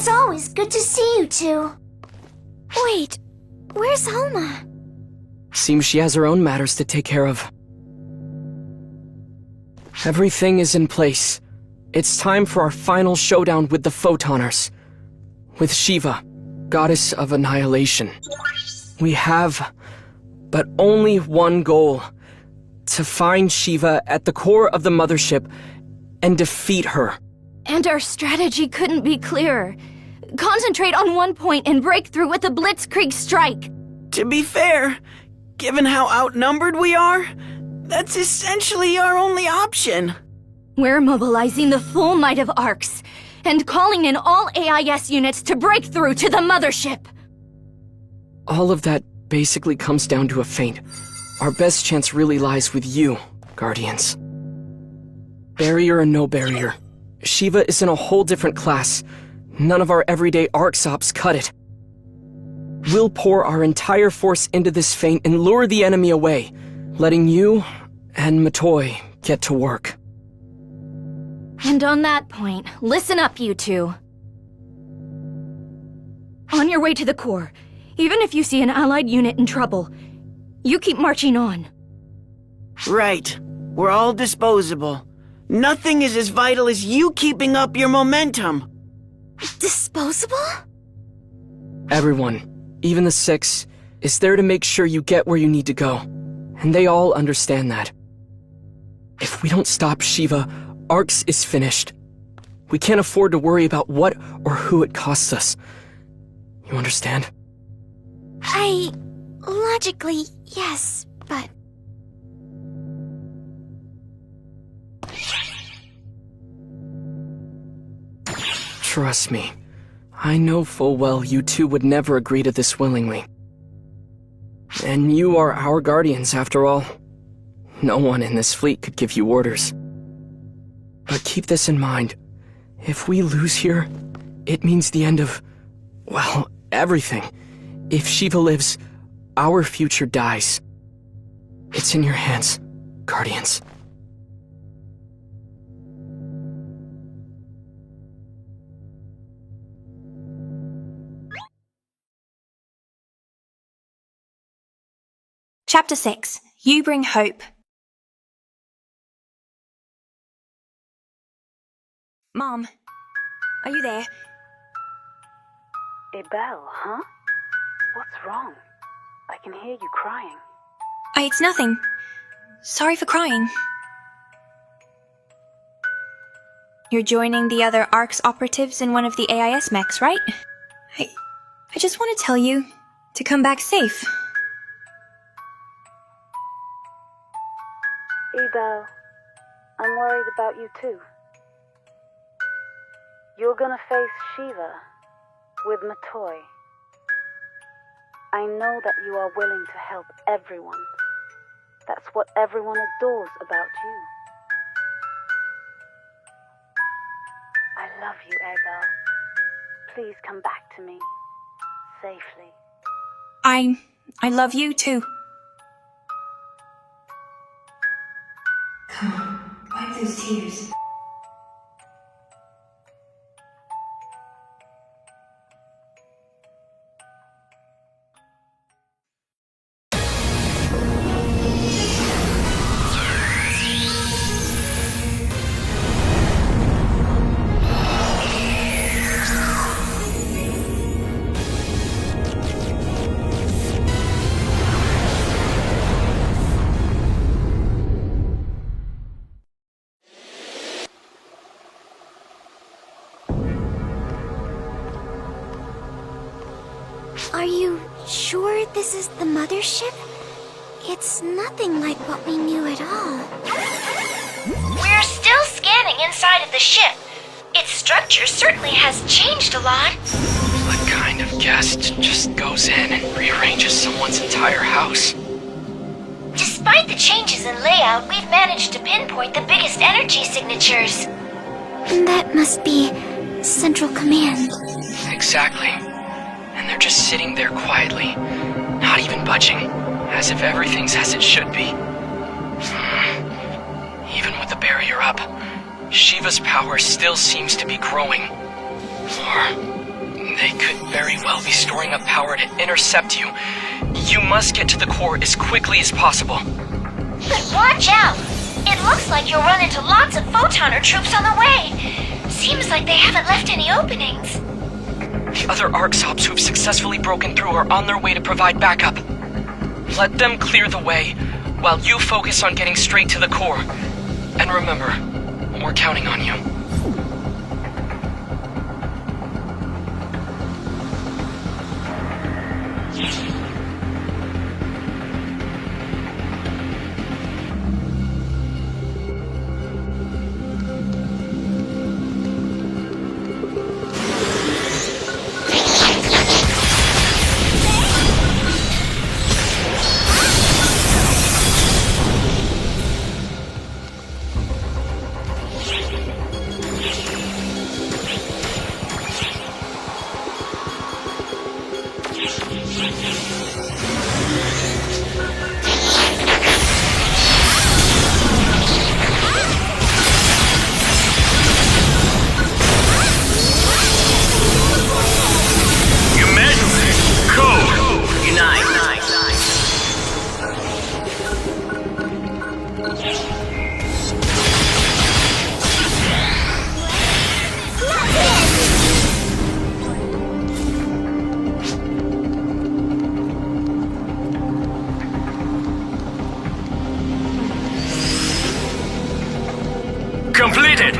As always, good to see you two. Wait, where's Homa? Seems she has her own matters to take care of. Everything is in place. It's time for our final showdown with the Photoners. With Shiva, goddess of annihilation. We have but only one goal. To find Shiva at the core of the mothership and defeat her. And our strategy couldn't be clearer. Concentrate on one point and break through with a blitzkrieg strike. To be fair, given how outnumbered we are, that's essentially our only option. We're mobilizing the full might of ARCs and calling in all AIS units to break through to the mothership. All of that basically comes down to a feint. Our best chance really lies with you, Guardians. Barrier or no barrier, Shiva is in a whole different class. None of our everyday ARCs ops cut it. We'll pour our entire force into this feint and lure the enemy away, letting you and Matoy get to work. And on that point, listen up, you two. On your way to the core, even if you see an allied unit in trouble, you keep marching on. Right. We're all disposable. Nothing is as vital as you keeping up your momentum. Disposable? Everyone, even the Six, is there to make sure you get where you need to go. And they all understand that. If we don't stop Shiva, ARCS is finished. We can't afford to worry about what or who it costs us. You understand? Logically, yes, but... Trust me, I know full well you two would never agree to this willingly. And you are our guardians, after all. No one in this fleet could give you orders. But keep this in mind. If we lose here, it means the end of, well, everything. If Shiva lives, our future dies. It's in your hands, Guardians. Chapter 6. You Bring Hope. Mom, are you there? Aebelle, huh? What's wrong? I can hear you crying. It's nothing. Sorry for crying. You're joining the other ARCS operatives in one of the AIS mechs, right? I just want to tell you to come back safe. Aebelle, I'm worried about you too. You're gonna face Shiva with Matoy. I know that you are willing to help everyone. That's what everyone adores about you. I love you, Aebelle. Please come back to me. Safely. I love you too. Come on, wipe those tears. Are you sure this is the mothership? It's nothing like what we knew at all. We're still scanning inside of the ship. Its structure certainly has changed a lot. What kind of guest just goes in and rearranges someone's entire house? Despite the changes in layout, we've managed to pinpoint the biggest energy signatures. That must be Central Command. Exactly. And they're just sitting there quietly, not even budging, as if everything's as it should be. Even with the barrier up, Shiva's power still seems to be growing. very well be storing up power to intercept you. You must get to the core as quickly as possible. But watch out! It looks like you'll run into lots of photoner troops on the way. Seems like they haven't left any openings. The other ArcSops who've successfully broken through are on their way to provide backup. Let them clear the way, while you focus on getting straight to the core. And remember, we're counting on you. Completed!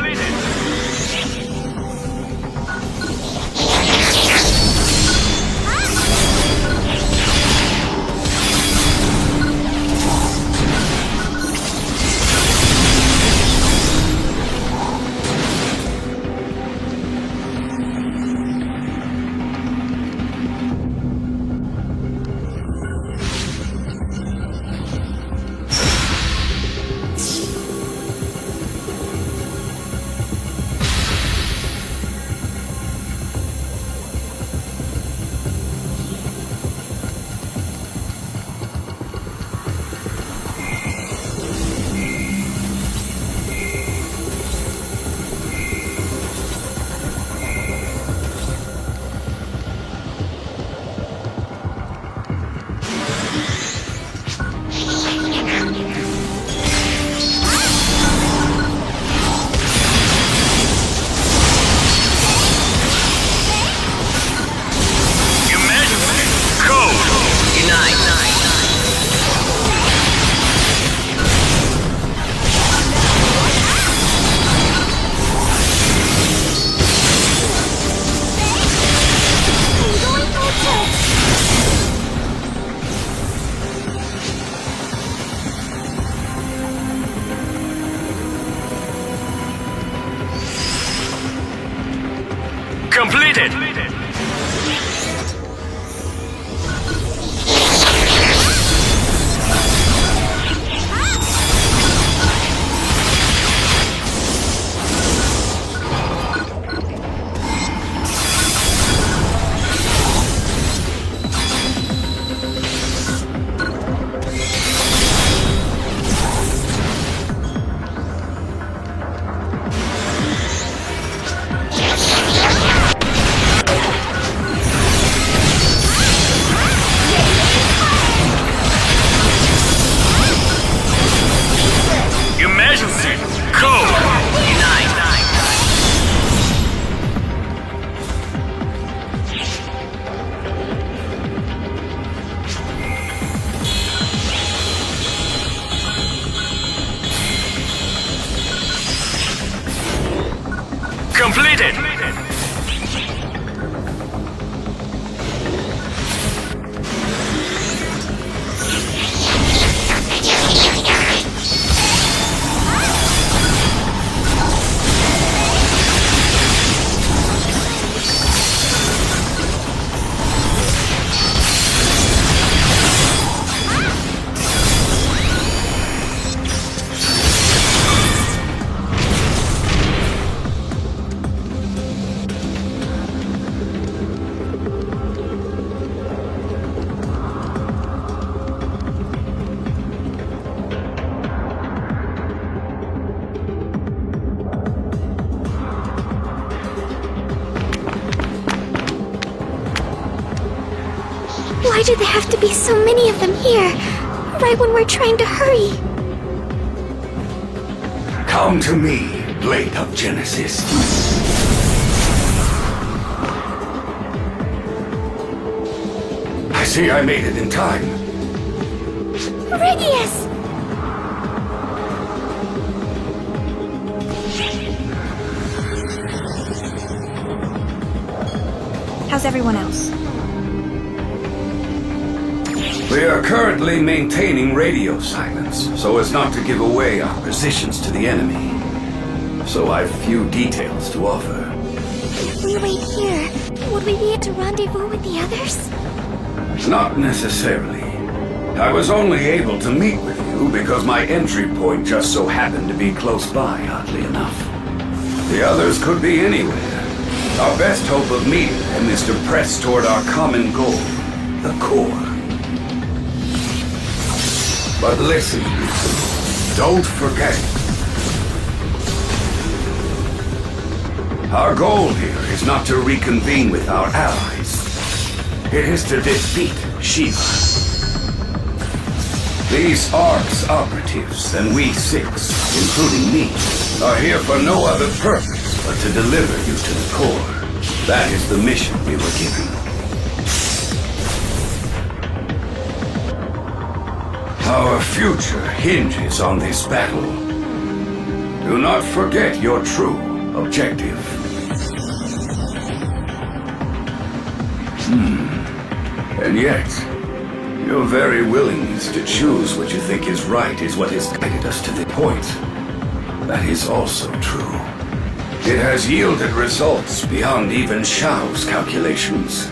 Completed! Why do there have to be so many of them here? Right when we're trying to hurry. Come to me, Blade of Genesis. I see I made it in time. Regius! How's everyone else? We are currently maintaining radio silence, so as not to give away our positions to the enemy. So I've few details to offer. If we wait here, would we be able to rendezvous with the others? Not necessarily. I was only able to meet with you because my entry point just so happened to be close by, oddly enough. The others could be anywhere. Our best hope of meeting them is to press toward our common goal, the core. But listen, don't forget. Our goal here is not to reconvene with our allies. It is to defeat Shiva. These ARC's operatives and we six, including me, are here for no other purpose but to deliver you to the core. That is the mission we were given. Our future hinges on this battle. Do not forget your true objective. And yet, your very willingness to choose what you think is right is what has guided us to the point. That is also true. It has yielded results beyond even Shao's calculations,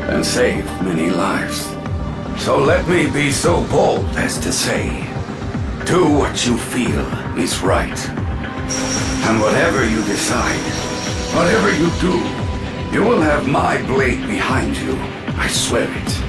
and saved many lives. So let me be so bold as to say, do what you feel is right. And whatever you decide, whatever you do, you will have my blade behind you. I swear it.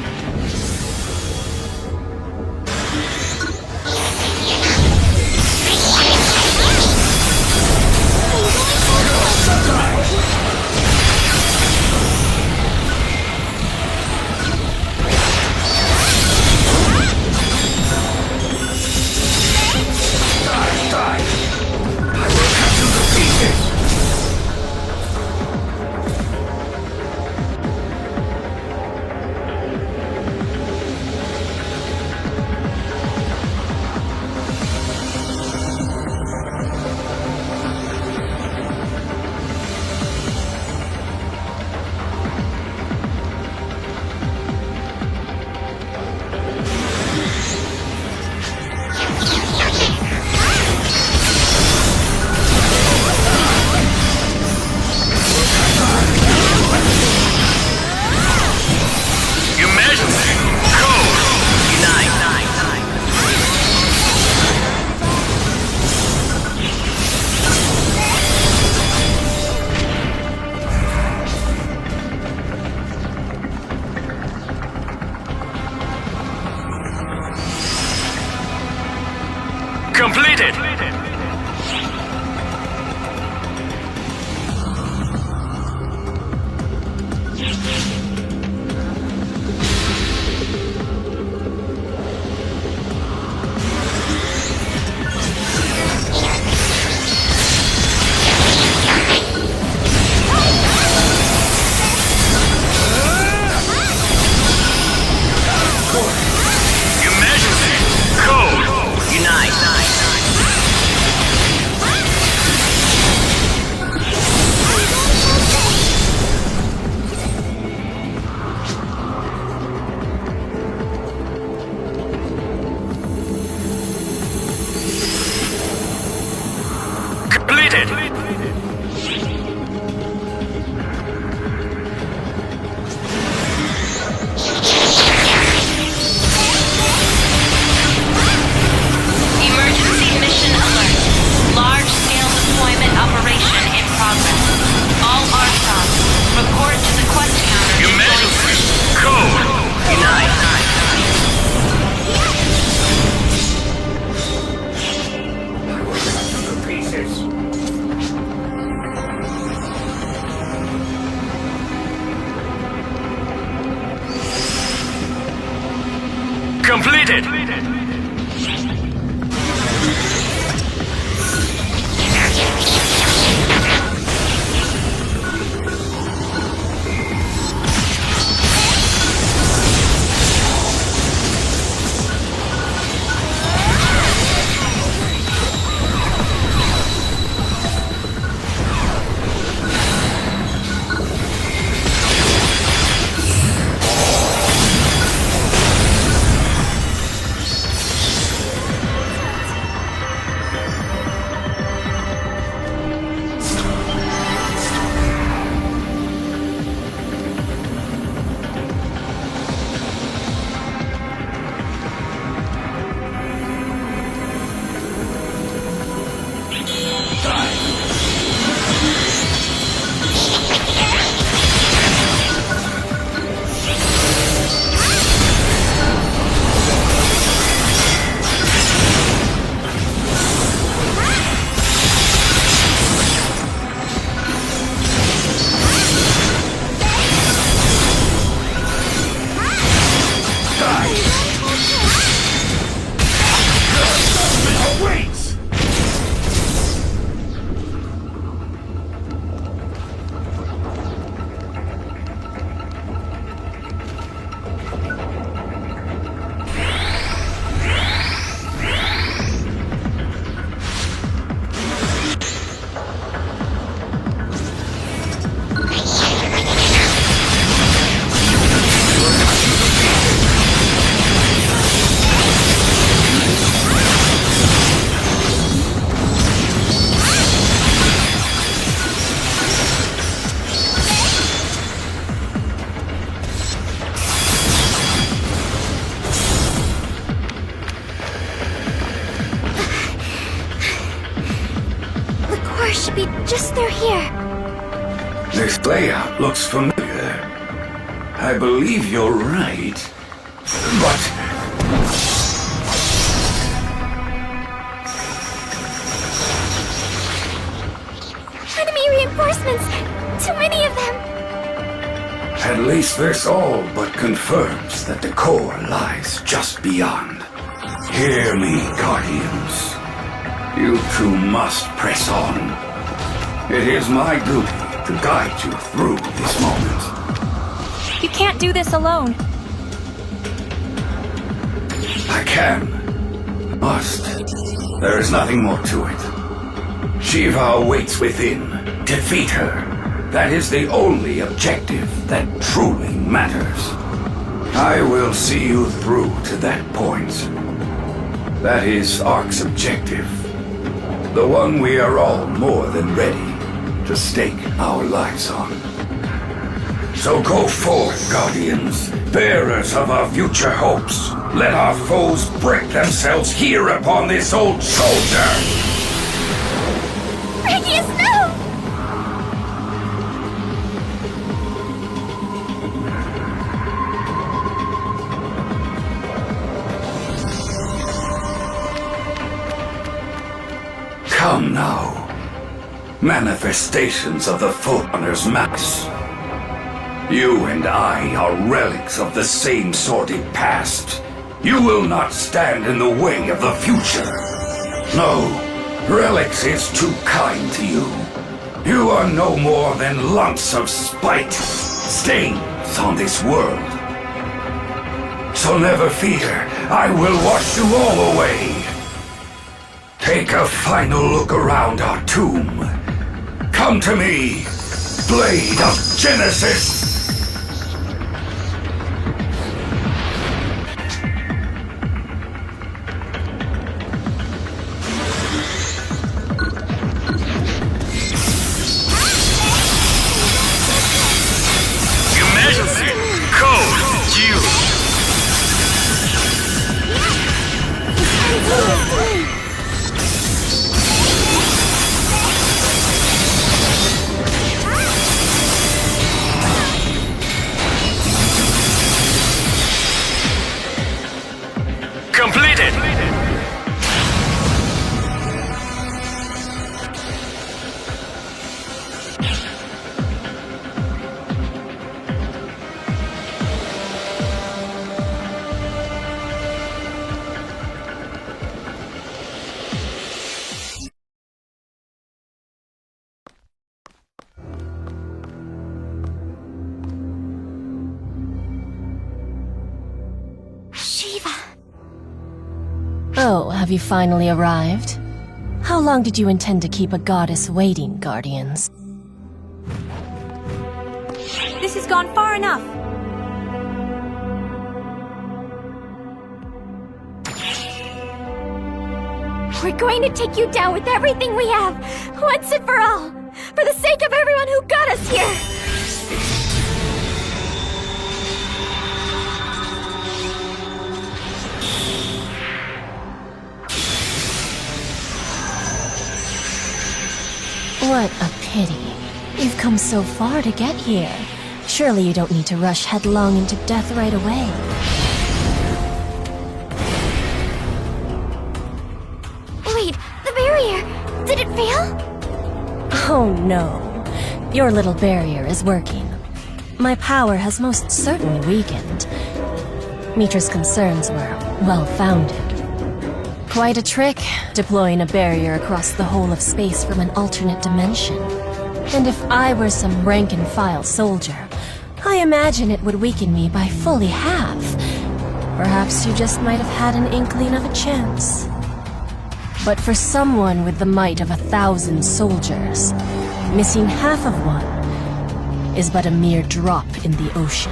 Completed! Should be just through here. This layout looks familiar. I believe you're right. But... Enemy reinforcements! Too many of them! At least this all but confirms that the core lies just beyond. Hear me, Guardians. You two must press on. It is my duty to guide you through this moment. You can't do this alone. I can. Must. There is nothing more to it. Shiva awaits within. Defeat her. That is the only objective that truly matters. I will see you through to that point. That is Ark's objective. The one we are all more than ready to stake our lives on. So go forth, Guardians, bearers of our future hopes. Let our foes break themselves here upon this old soldier! Radius, no! Come now. Manifestations of the Forerunner's mass. You and I are relics of the same sordid past. You will not stand in the way of the future. No, relics is too kind to you. You are no more than lumps of spite, stains on this world. So never fear, I will wash you all away. Take a final look around our tomb. Come to me, Blade of Genesis! Emergency! Code used! Completed! So, have you finally arrived? How long did you intend to keep a goddess waiting, Guardians? This has gone far enough. We're going to take you down with everything we have, once and for all, for the sake of everyone who got us here. What a pity. You've come so far to get here. Surely you don't need to rush headlong into death right away. Wait, the barrier! Did it fail? Oh no. Your little barrier is working. My power has most certainly weakened. Mitra's concerns were well-founded. Quite a trick, deploying a barrier across the whole of space from an alternate dimension. And if I were some rank-and-file soldier, I imagine it would weaken me by fully half. Perhaps you just might have had an inkling of a chance. But for someone with the might of 1,000 soldiers, missing half of one is but a mere drop in the ocean.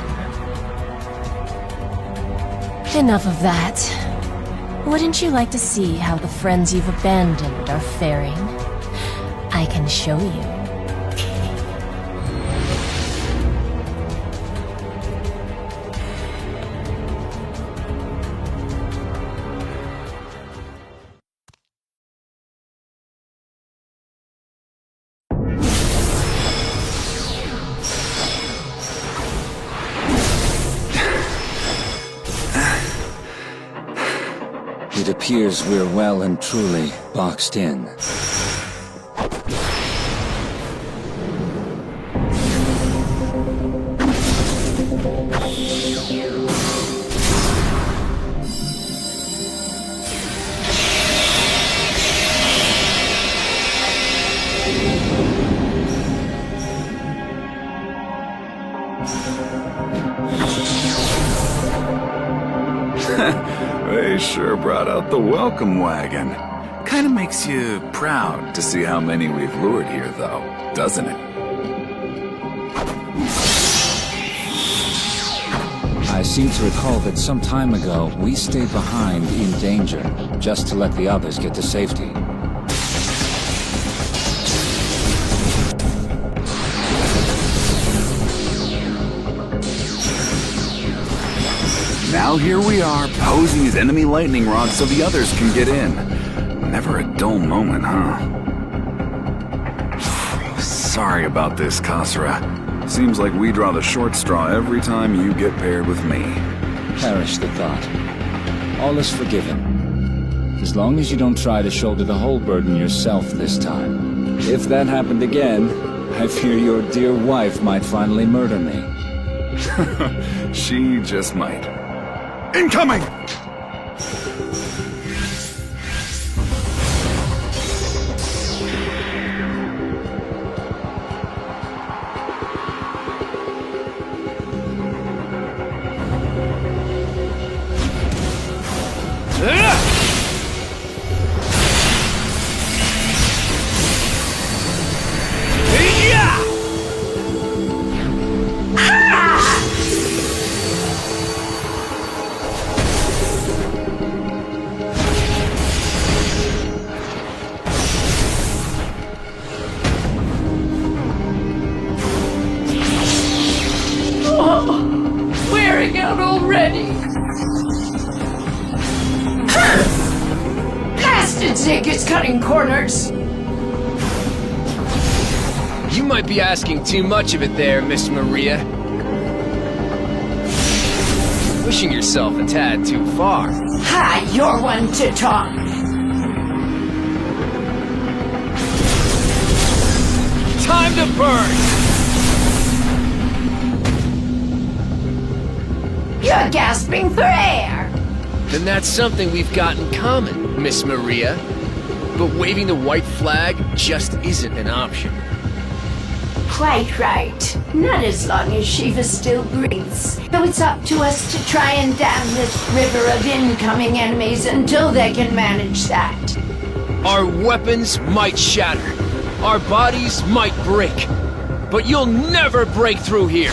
Enough of that. Wouldn't you like to see how the friends you've abandoned are faring? I can show you. It appears we're well and truly boxed in. They sure brought out the welcome wagon. Kinda makes you proud to see how many we've lured here, though, doesn't it? I seem to recall that some time ago, we stayed behind in danger, just to let the others get to safety. Now here we are, posing as enemy lightning rods so the others can get in. Never a dull moment, huh? Sorry about this, Kasra. Seems like we draw the short straw every time you get paired with me. Perish the thought. All is forgiven. As long as you don't try to shoulder the whole burden yourself this time. If that happened again, I fear your dear wife might finally murder me. She just might. Incoming! Wearing out already. Blasted Zig is cutting corners. You might be asking too much of it there, Miss Maria. Pushing yourself a tad too far. Hi, you're one to talk. Time to burn! You're gasping for air. Then that's something we've got in common, Miss Maria. But waving the white flag just isn't an option. quite right. Not as long as Shiva still breathes. So it's up to us to try and dam this river of incoming enemies until they can manage that. Our weapons might shatter. Our bodies might break. But you'll never break through here.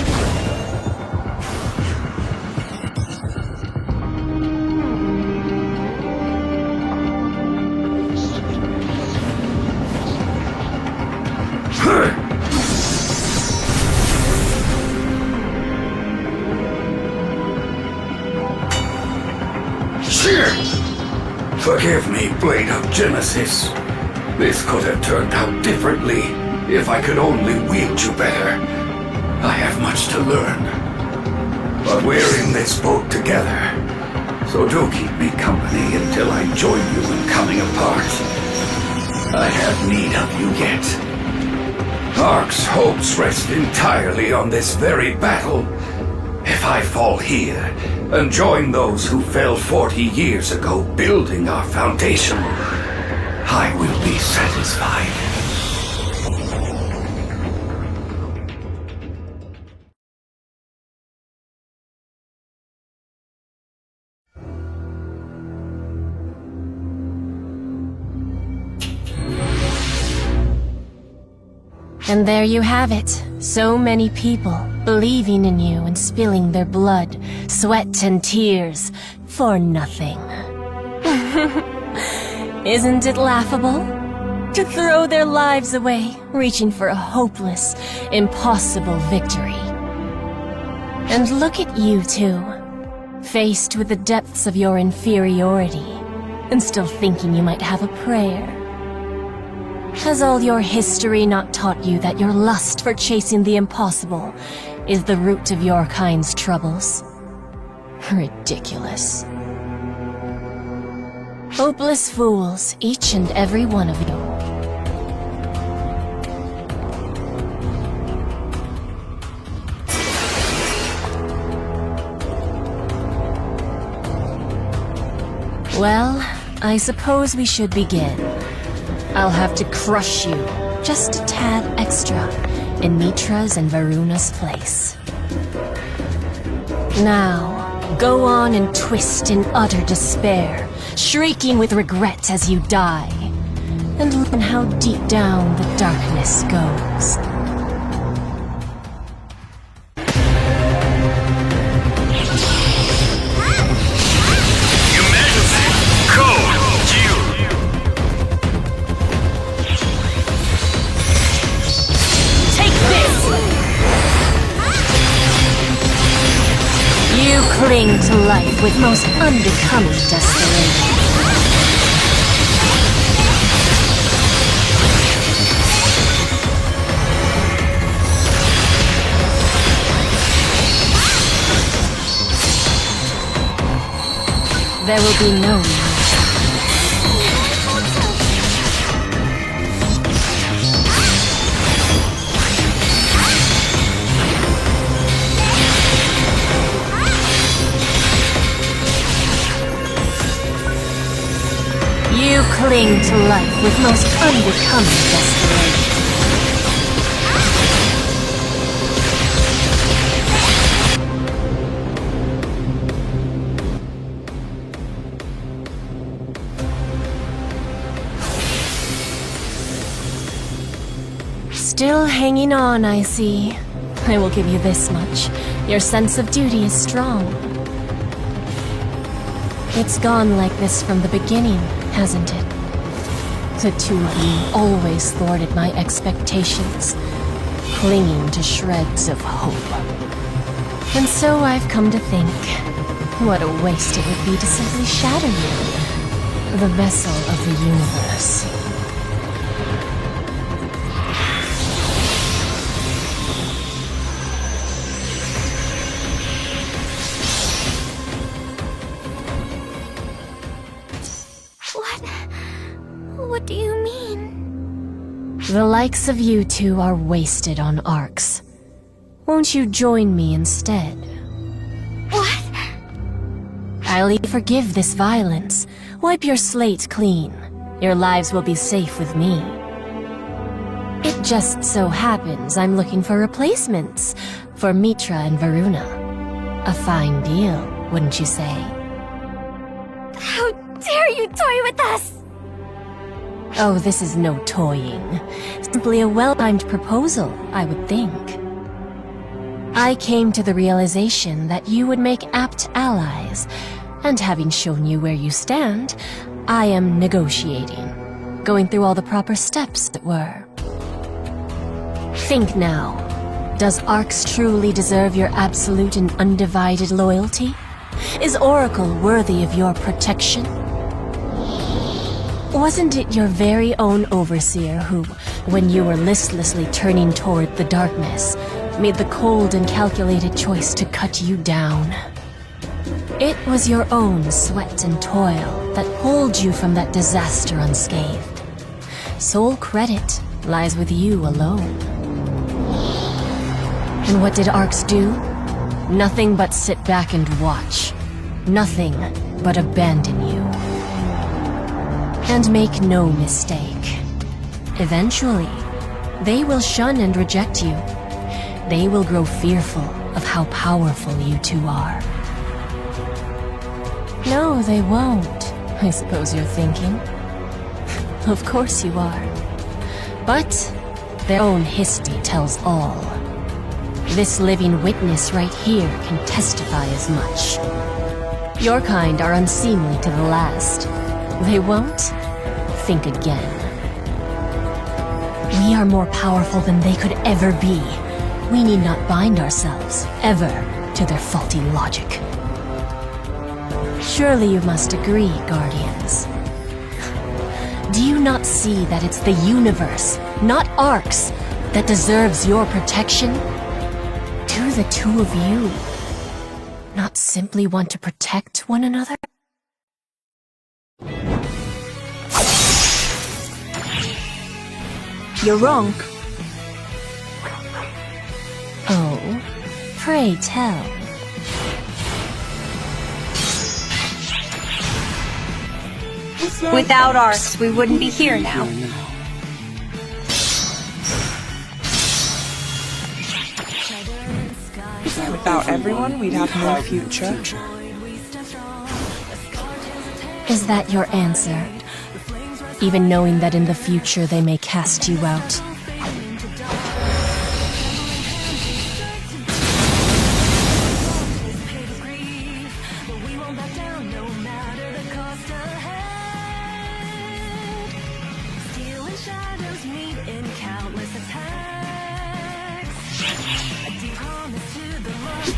Forgive me, Blade of Genesis. This could have turned out differently if I could only wield you better. I have much to learn. But we're in this boat together, so do keep me company until I join you in coming apart. I have need of you yet. Ark's hopes rest entirely on this very battle. If I fall here and join those who fell 40 years ago building our foundation, I will be satisfied. And there you have it. So many people believing in you and spilling their blood, sweat and tears for nothing. Isn't it laughable? To throw their lives away, reaching for a hopeless, impossible victory. And look at you two, faced with the depths of your inferiority, and still thinking you might have a prayer. Has all your history not taught you that your lust for chasing the impossible is the root of your kind's troubles? Ridiculous. Hopeless fools, each and every one of you. Well, I suppose we should begin. I'll have to crush you, just a tad extra, in Mitra's and Varuna's place. Now, go on and twist in utter despair, shrieking with regret as you die, and learn how deep down the darkness goes. Cling to life with most unbecoming desperation. There will be no mercy. You cling to life with most unbecoming desperation. Still hanging on, I see. I will give you this much. Your sense of duty is strong. It's gone like this from the beginning, hasn't it? The two of you always thwarted my expectations, clinging to shreds of hope. And so I've come to think, what a waste it would be to simply shatter you, the vessel of the universe. What do you mean? The likes of you two are wasted on Arcs. Won't you join me instead? What? I'll forgive this violence. Wipe your slate clean. Your lives will be safe with me. It just so happens I'm looking for replacements for Mitra and Varuna. A fine deal, wouldn't you say? How dare you toy with us! Oh, this is no toying. Simply a well-timed proposal, I would think. I came to the realization that you would make apt allies, and having shown you where you stand, I am negotiating, going through all the proper steps, as it were. Think now. Does Arx truly deserve your absolute and undivided loyalty? Is Oracle worthy of your protection? Wasn't it your very own overseer who, when you were listlessly turning toward the darkness, made the cold and calculated choice to cut you down? It was your own sweat and toil that pulled you from that disaster unscathed. Sole credit lies with you alone. And what did Arx do? Nothing but sit back and watch. Nothing but abandon you. And make no mistake. Eventually, they will shun and reject you. They will grow fearful of how powerful you two are. No, they won't, I suppose you're thinking. Of course you are. But their own history tells all. This living witness right here can testify as much. Your kind are unseemly to the last. They won't? Think again. We are more powerful than they could ever be. We need not bind ourselves, ever, to their faulty logic. Surely you must agree, Guardians. Do you not see that it's the universe, not Arx, that deserves your protection? Do the two of you not simply want to protect one another? You're wrong. Oh, pray tell. Without Arx, we wouldn't be here now. Without everyone, we'd have no future. Is that your answer? Even knowing that in the future they may cast you out?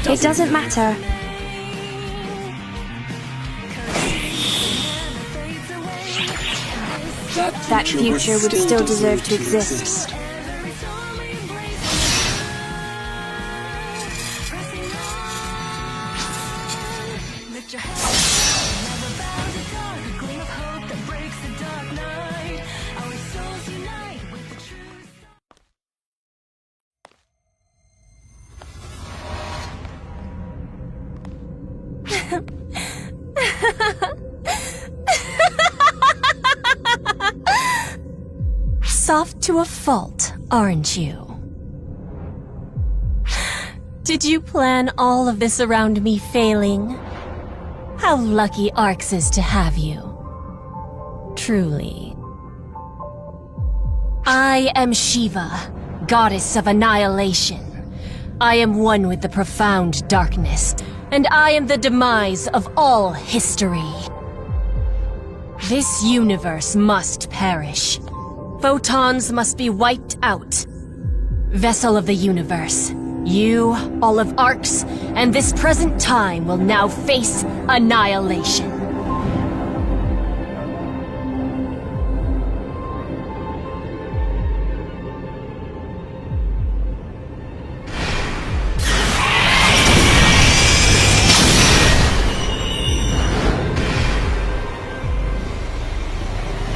It doesn't matter. That future would still deserve to exist. Soft to a fault, aren't you? Did you plan all of this around me failing? How lucky Arx is to have you. Truly. I am Shiva, goddess of annihilation. I am one with the profound darkness, and I am the demise of all history. This universe must perish. Photons must be wiped out. Vessel of the universe, you, all of Arx, and this present time will now face annihilation.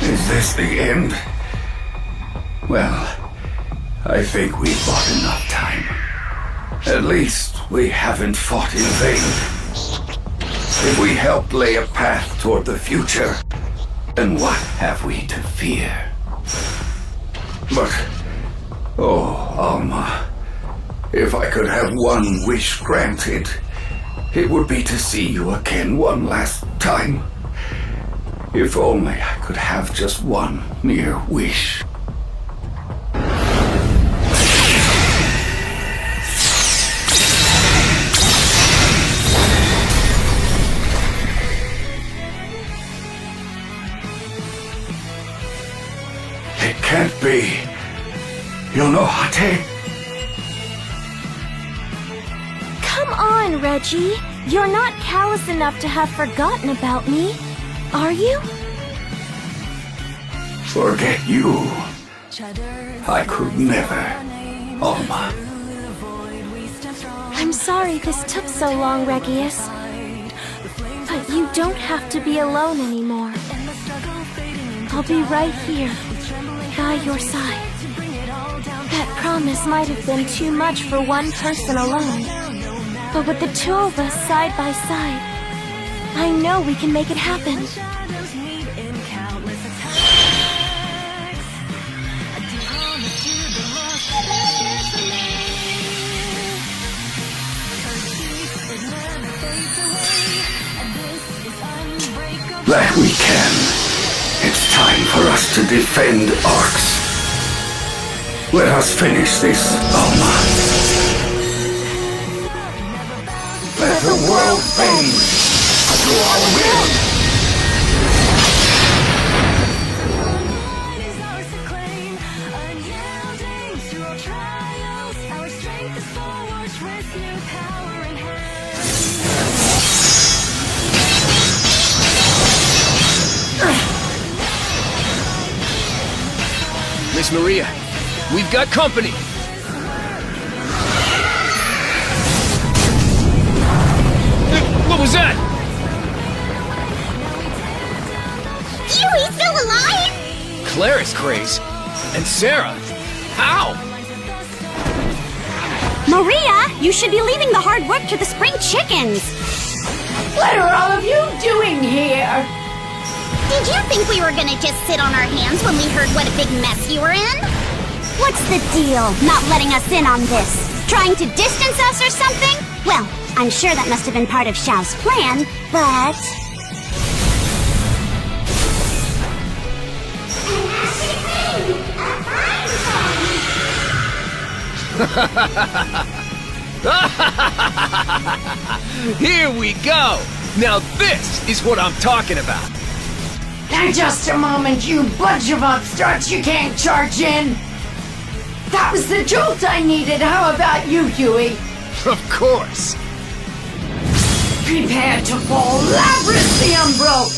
Is this the end? Well, I think we've bought enough time. At least we haven't fought in vain. If we helped lay a path toward the future, then what have we to fear? But Oh, Alma. If I could have one wish granted, it would be to see you again one last time. If only I could have just one mere wish. It can't be. Yonohate? Come on, Reggie. You're not callous enough to have forgotten about me, are you? Forget you. I could never, Alma. I'm sorry this took so long, Regius. But you don't have to be alone anymore. I'll be right here, by your side. That promise might have been too much for one person alone. But with the two of us side by side, I know we can make it happen. That we can. It's time for us to defend Arx. Let us finish this, Alma. Let the world bend to our will. Miss Maria, we've got company! What was that? He's still alive? Clara's craze? And Sarah? How? Maria, you should be leaving the hard work to the spring chickens. What are all of you doing here? Did you think we were gonna just sit on our hands when we heard what a big mess you were in? What's the deal, not letting us in on this? Trying to distance us or something? Well, I'm sure that must have been part of Xiao's plan, but... Here we go! Now this is what I'm talking about! Now just a moment, you bunch of upstarts, you can't charge in! That was the jolt I needed, how about you, Huey? Of course! Prepare to fall, Labrys the Umbro!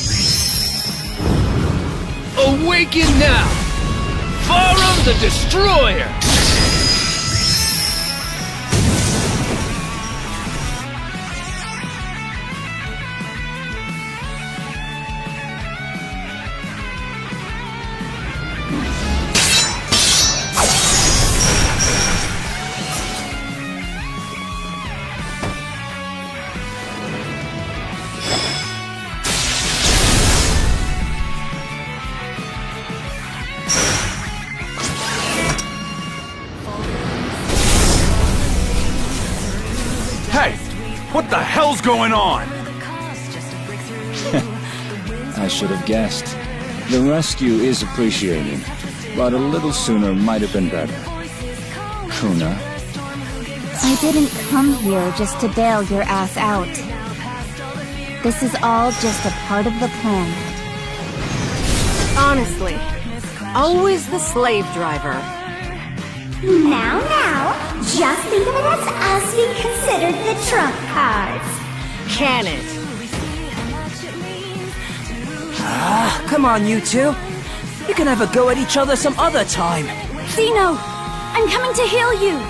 Awaken now! Farum the Destroyer! Hey! What the hell's going on? I should have guessed. The rescue is appreciated, but a little sooner might have been better. Kuna? I didn't come here just to bail your ass out. This is all just a part of the plan. Honestly, always the slave driver. Now, just think of it as us being considered the trump cards. Can it? Come on, you two. You can have a go at each other some other time. Zeno, I'm coming to heal you.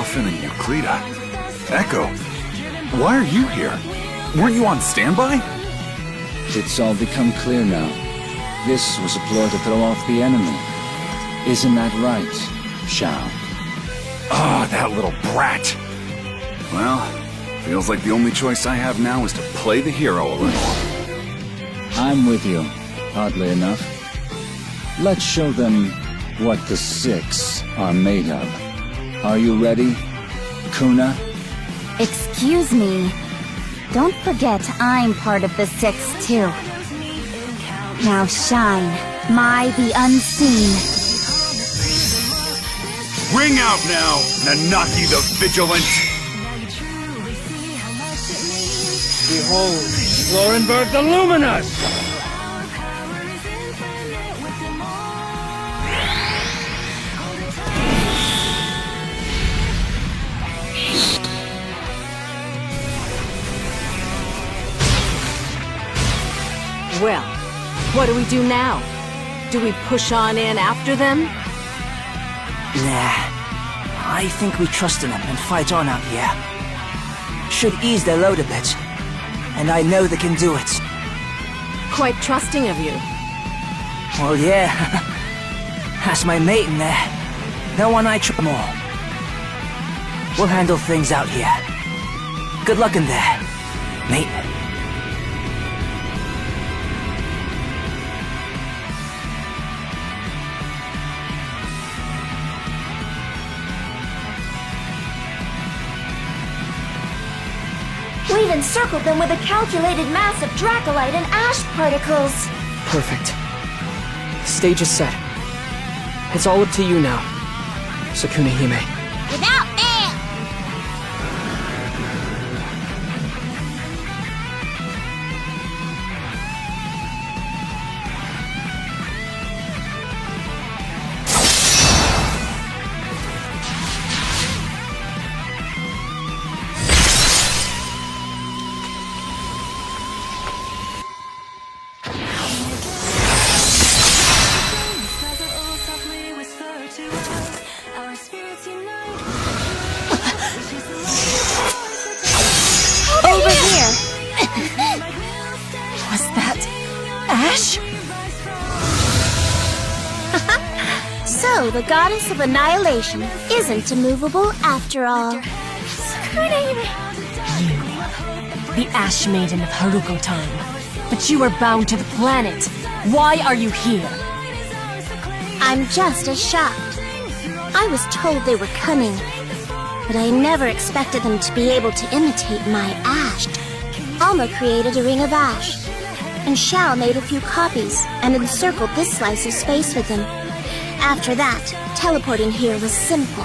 Muffin and Euclida. Echo, why are you here? Weren't you on standby? It's all become clear now. This was a ploy to throw off the enemy. Isn't that right, Shao? Ah, that little brat. Well, feels like the only choice I have now is to play the hero a little. I'm with you, oddly enough. Let's show them what the Six are made of. Are you ready, Kuna? Excuse me. Don't forget I'm part of the Six, too. Now shine, Mai the Unseen. Ring out now, Nanaki the Vigilant! Behold, Florenberg the Luminous! Well, what do we do now? Do we push on in after them? Nah. I think we trust in them and fight on out here. Should ease their load a bit. And I know they can do it. Quite trusting of you. Well, yeah. That's my mate in there. No one I trust more. We'll handle things out here. Good luck in there, mate. We've encircled them with a calculated mass of dracolite and ash particles. Perfect. Stage is set. It's all up to you now, Sukuna Hime. Without fail! Over here! Was that Ash? So, the goddess of annihilation isn't immovable after all. The Ash Maiden of Haruko time. But you are bound to the planet. Why are you here? I'm just as shocked. I was told they were cunning, but I never expected them to be able to imitate my ash. Alma created a ring of ash, and Shao made a few copies and encircled this slice of space with them. After that, teleporting here was simple.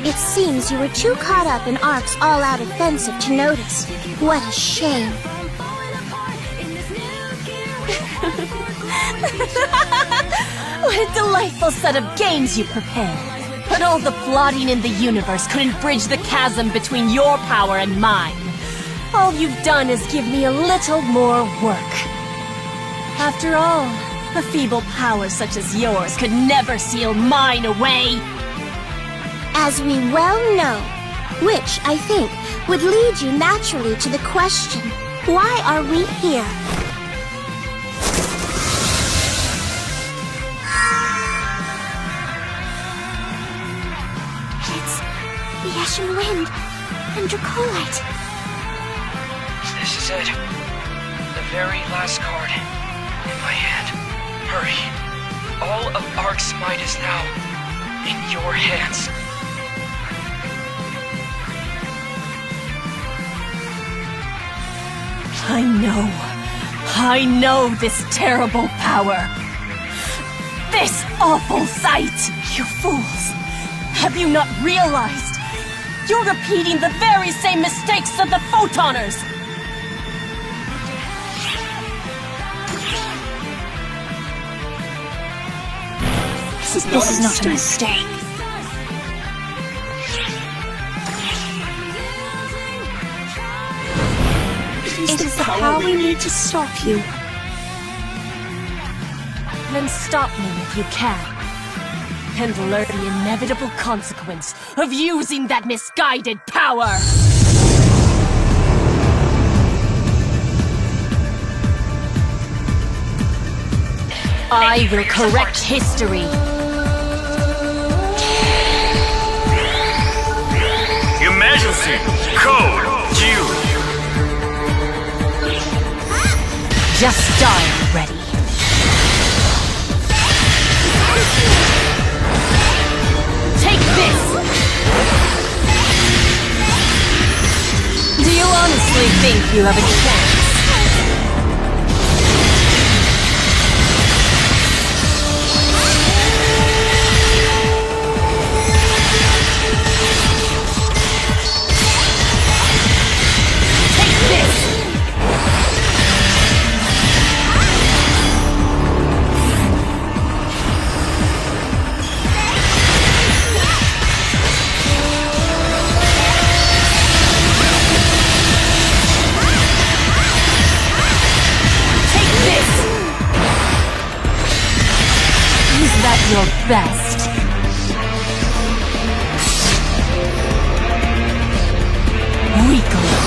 It seems you were too caught up in Ark's all-out offensive to notice. What a shame. What a delightful set of games you prepared. But all the plotting in the universe couldn't bridge the chasm between your power and mine. All you've done is give me a little more work. After all, a feeble power such as yours could never seal mine away. As we well know, which, I think, would lead you naturally to the question, why are we here? It's the Ashen Wind and Dracolite. This is it. The very last card in my hand. Hurry. All of Ark's might is now in your hands. I know this terrible power. This awful sight! You fools! Have you not realized? You're repeating the very same mistakes of the Photoners! This is not a mistake. It is the power we need to stop you. Then stop me if you can. and learn the inevitable consequence of using that misguided power! I will correct history. Your Majesty, code Q. Just die already. Take this! Do you honestly think you have a chance? Take this! Your best. Weakling.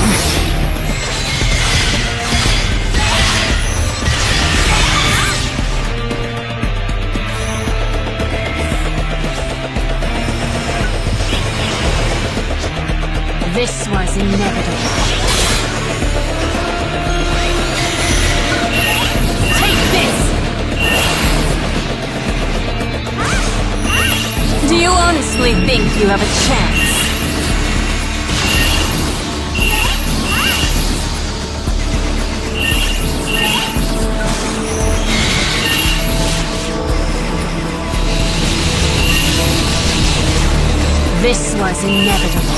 This was inevitable. Take this! Do you honestly think you have a chance? This was inevitable.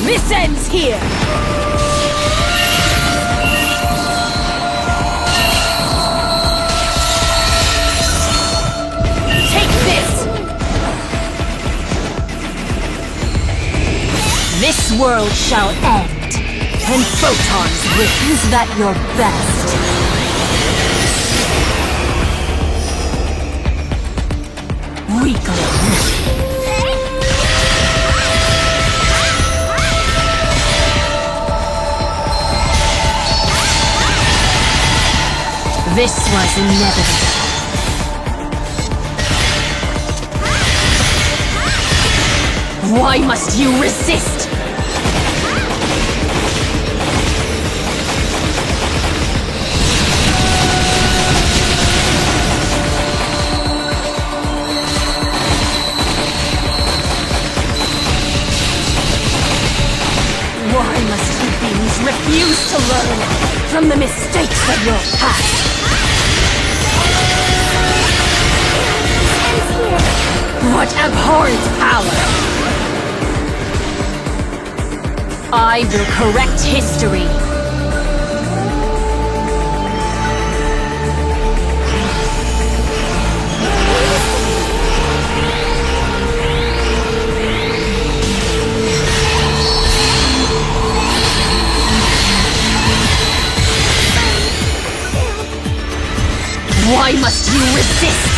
This ends here! Take this! This world shall end, and photons will. Is that your best? Weakling. This was inevitable. Why must you resist? Why must you beings refuse to learn from the mistakes of your past? What abhorrent power! I will correct history. Why must you resist?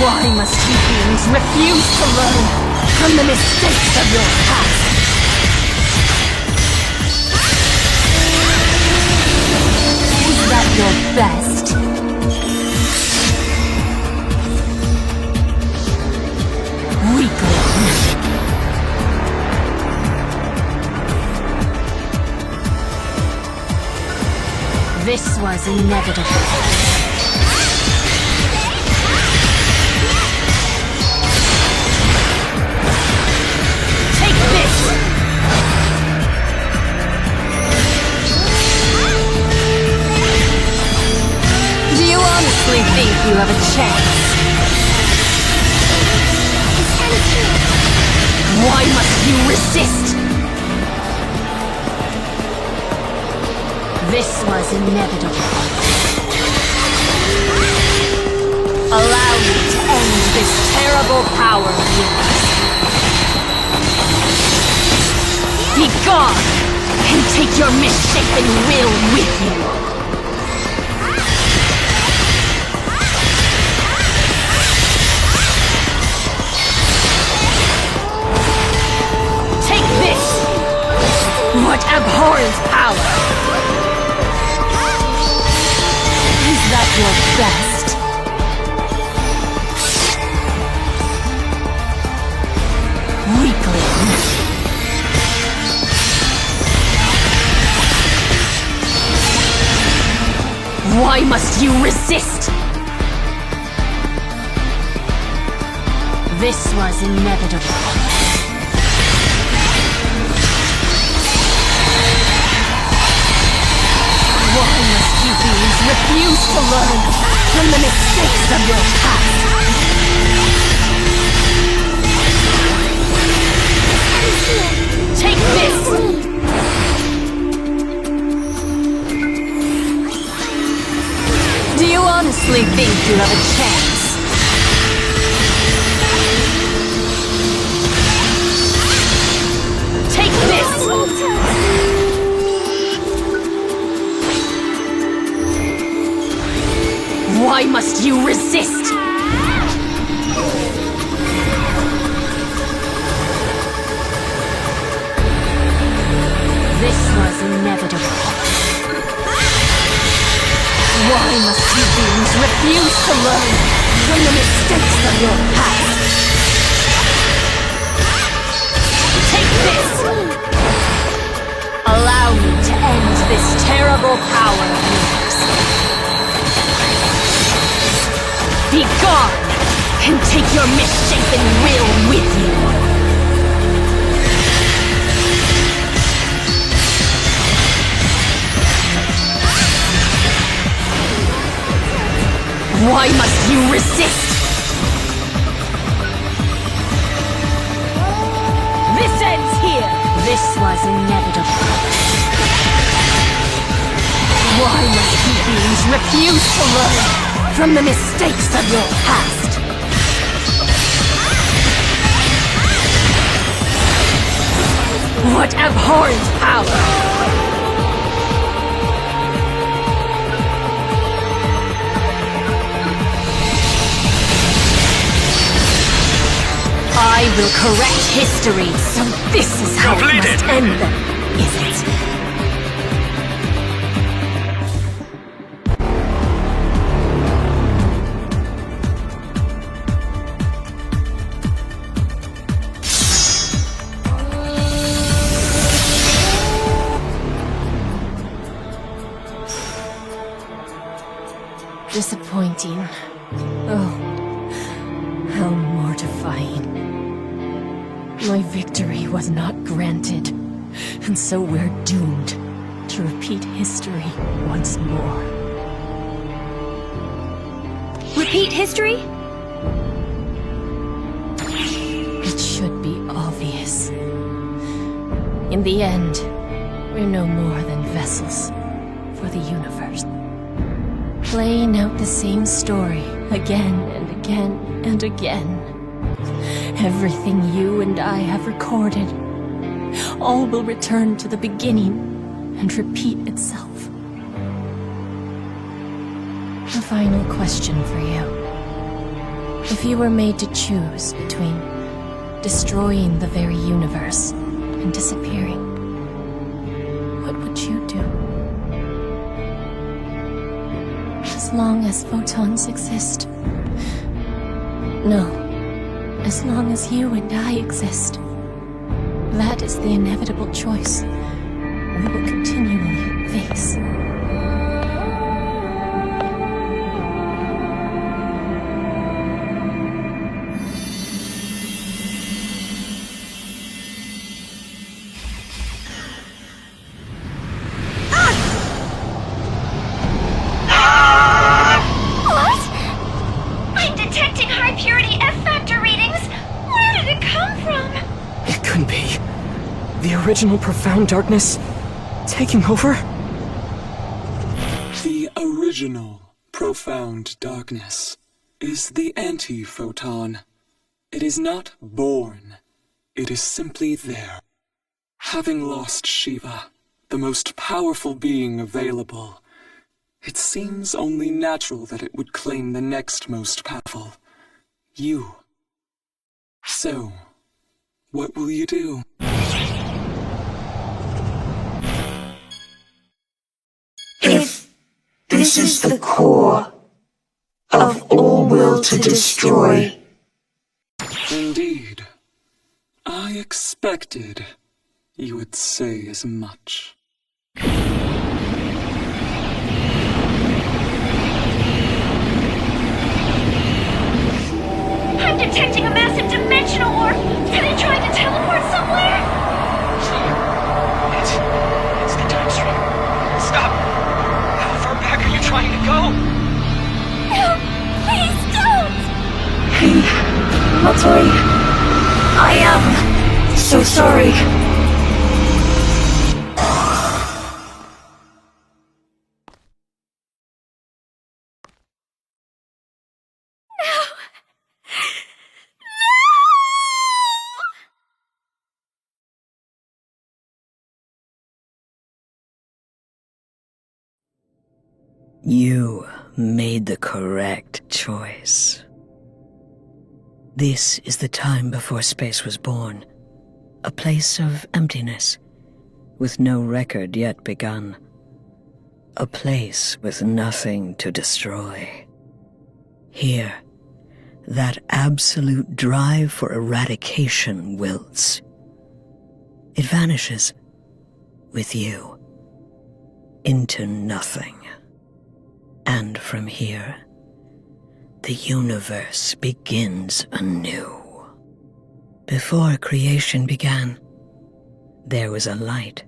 Why must you beings refuse to learn from the mistakes of your past? Is that your best? Weakling. This was inevitable. Think you have a chance. Why must you resist? This was inevitable. Allow me to end this terrible power of yours. Be gone, and take your misshapen will with you. Take this! What abhorrent power! Is that your best? Weakling. Why must you resist? This was inevitable. Why must you beings refuse to learn from the mistakes of your past? Take this! Do you honestly think you have a chance? Take this! Why must you resist? This was inevitable. Why must you beings refuse to learn from the mistakes of your past? Take this! Allow me to end this terrible power of yours. Be gone, and take your misshapen will with you. Why must you resist? This ends here! This was inevitable. Why must you beings refuse to learn from the mistakes of your past? What abhorrent power! I will correct history, so this is how it must end them, is it? Disappointing. Oh, how mortifying. My victory was not granted, and so we're doomed to repeat history once more. Repeat history? It should be obvious. In the end, we're no more than vessels for the universe. Playing out the same story again and again and again. Everything you and I have recorded, all will return to the beginning and repeat itself. A final question for you. If you were made to choose between destroying the very universe and disappearing, what would you do? As long as photons exist. No. As long as you and I exist. That is the inevitable choice we will continually face. Original profound darkness taking over? original, profound darkness is the anti-photon. It is not born. It is simply there. Having lost Shiva, the most powerful being available, it seems only natural that it would claim the next most powerful, you. So, what will you do? If this is the core of all will to destroy. Indeed. I expected you would say as much. I'm detecting a massive dimensional warp! Are they trying to teleport somewhere? It's the time stream. Stop! How far back are you trying to go? No! Please don't! Hey, Matori. I am so sorry. You made the correct choice. This is the time before space was born. A place of emptiness, with no record yet begun. A place with nothing to destroy. Here, that absolute drive for eradication wilts. It vanishes, with you, into nothing. And from here, the universe begins anew. Before creation began, there was a light.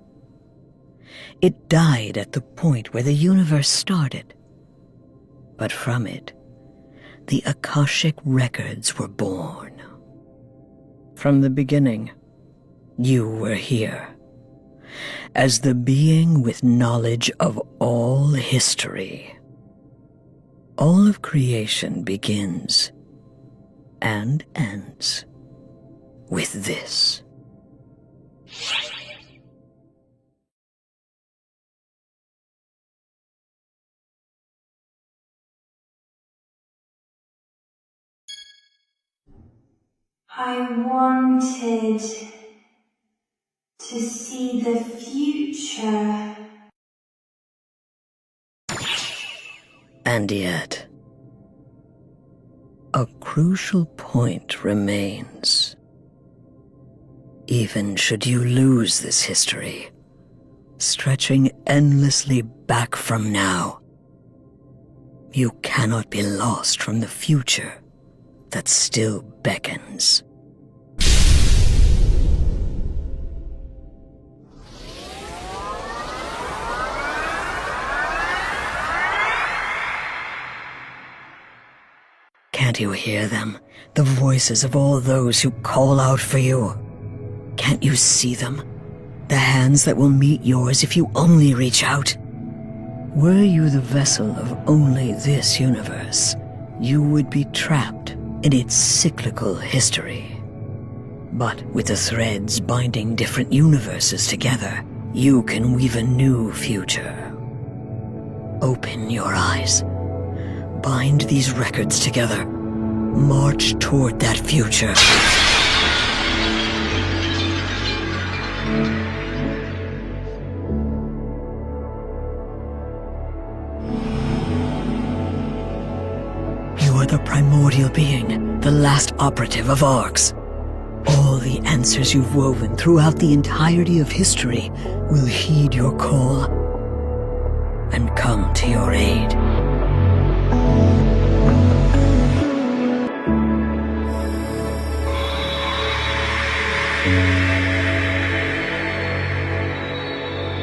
It died at the point where the universe started. But from it, the Akashic records were born. From the beginning, you were here, as the being with knowledge of all history. All of creation begins and ends with this. I wanted to see the future. And yet, a crucial point remains. Even should you lose this history, stretching endlessly back from now, you cannot be lost from the future that still beckons. Can't you hear them? The voices of all those who call out for you. Can't you see them? The hands that will meet yours if you only reach out. Were you the vessel of only this universe, you would be trapped in its cyclical history. But with the threads binding different universes together, you can weave a new future. Open your eyes. Bind these records together. March toward that future. You are the primordial being, the last operative of Arcs. All the answers you've woven throughout the entirety of history will heed your call and come to your aid.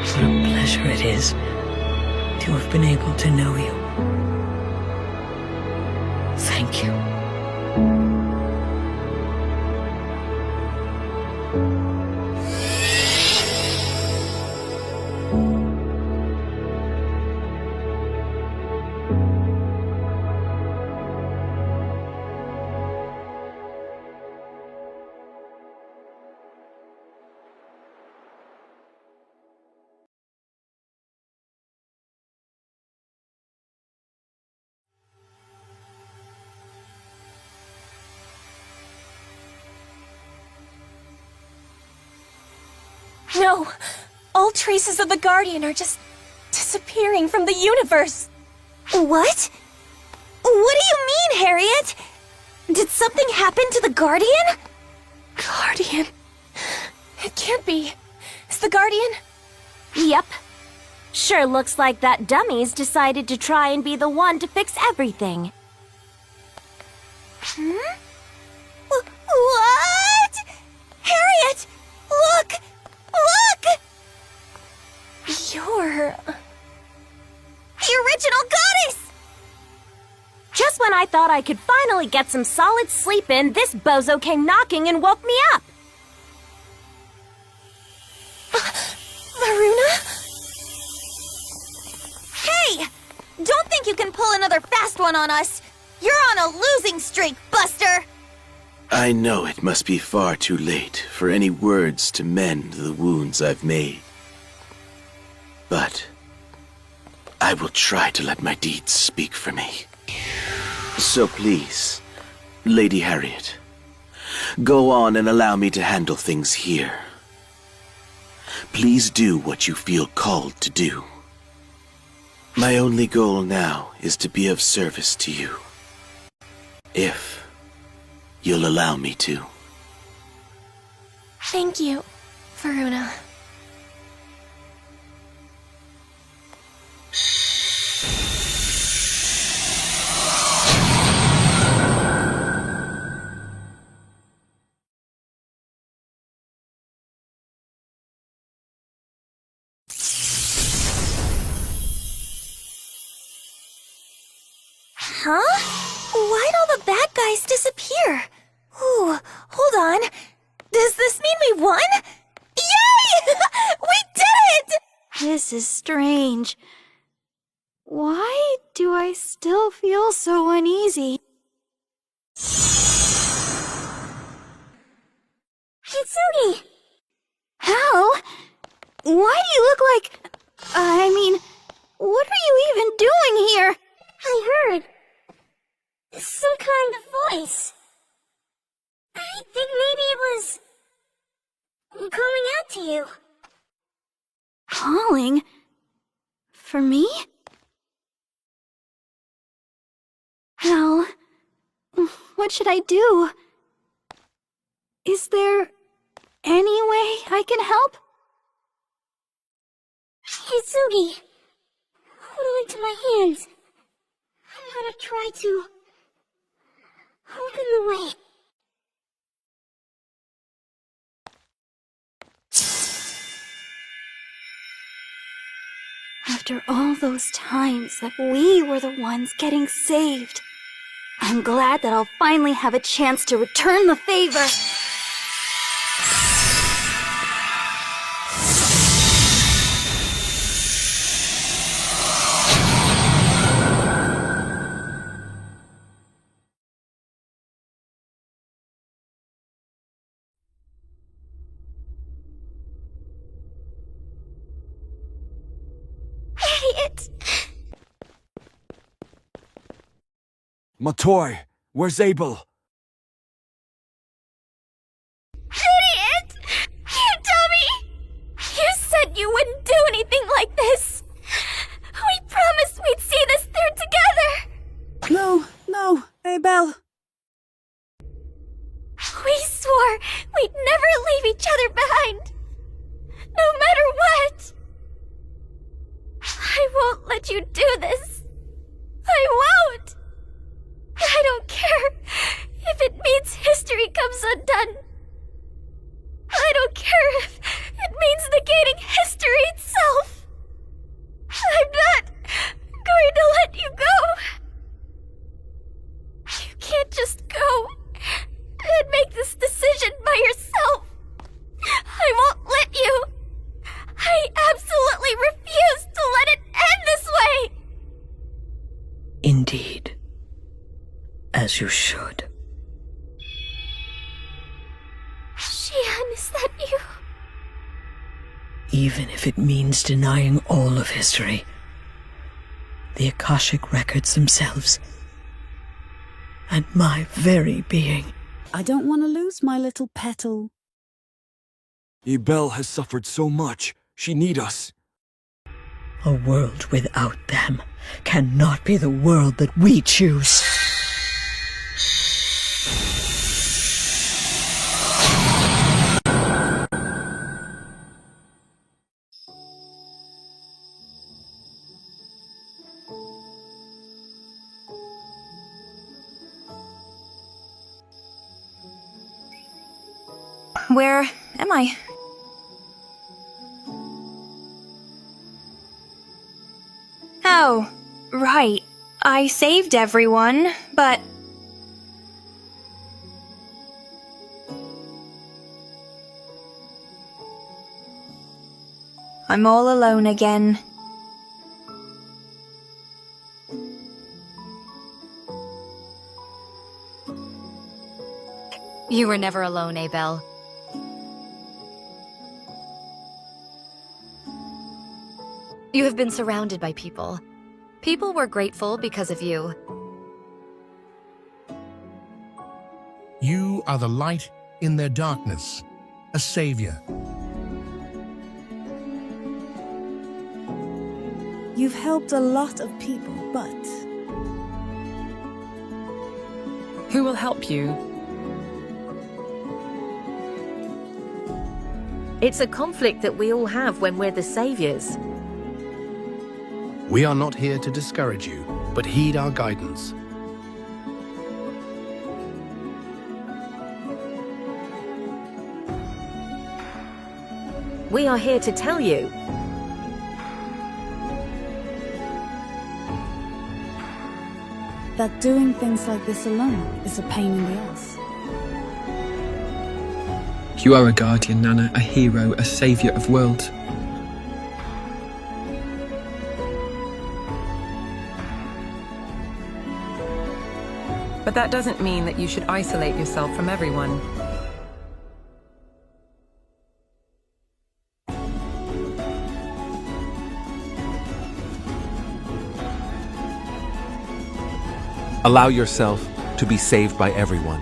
What a pleasure it is to have been able to know you. Thank you. No! All traces of the Guardian are just disappearing from the universe! What? What do you mean, Harriet? Did something happen to the Guardian? Guardian? It can't be. Is the Guardian? Yep. Sure looks like that dummy's decided to try and be the one to fix everything. Hmm? What? Harriet! Look! Look! You're... the original goddess! Just when I thought I could finally get some solid sleep in, this bozo came knocking and woke me up. Varuna? Hey! Don't think you can pull another fast one on us! You're on a losing streak, Buster! I know it must be far too late for any words to mend the wounds I've made. But I will try to let my deeds speak for me. So please, Lady Harriet, go on and allow me to handle things here. Please do what you feel called to do. My only goal now is to be of service to you. If you'll allow me to. Thank you, Varuna. Huh? Why'd all the bad guys disappear? Ooh, hold on. Does this mean we won? Yay! We did it! This is strange. Why do I still feel so uneasy? Hitsugi! Hal? Why do you look like... I mean, what are you even doing here? I heard some kind of voice. I think maybe it was calling out to you. Calling? For me? Well, what should I do? Is there any way I can help? Hitsugi, hold on to my hands. I'm gonna try to open the way. After all those times that we were the ones getting saved, I'm glad that I'll finally have a chance to return the favor. Matoy, where's Aebelle? Idiot! You dummy! You said you wouldn't do anything like this! We promised we'd see this through together! No, Aebelle. We swore we'd never leave each other behind! No matter what! I won't let you do this! I won't! I don't care if it means history comes undone. I don't care if it means negating history itself. I'm not going to let you go. You can't just go and make this decision by yourself. I won't let you. I absolutely refuse to let it end this way. Indeed. As you should. Shion, is that you? Even if it means denying all of history, the Akashic records themselves, and my very being. I don't want to lose my little petal. Aebelle has suffered so much. She need us. A world without them cannot be the world that we choose. Where am I? Oh, right. I saved everyone, but... I'm all alone again. You were never alone, Aebelle. You have been surrounded by people. People were grateful because of you. You are the light in their darkness, a savior. You've helped a lot of people, but... Who will help you? It's a conflict that we all have when we're the saviors. We are not here to discourage you, but heed our guidance. We are here to tell you. that doing things like this alone is a pain in the ass. You are a guardian, Nana, a hero, a saviour of worlds. But that doesn't mean that you should isolate yourself from everyone. Allow yourself to be saved by everyone.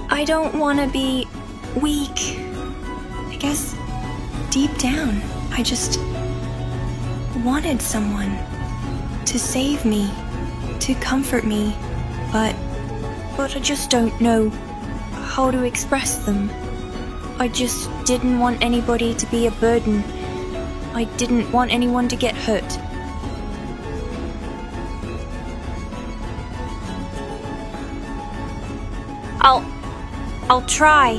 I don't want to be weak. I guess deep down, I just wanted someone to save me, to comfort me, but I just don't know how to express them. I just didn't want anybody to be a burden. I didn't want anyone to get hurt. I'll try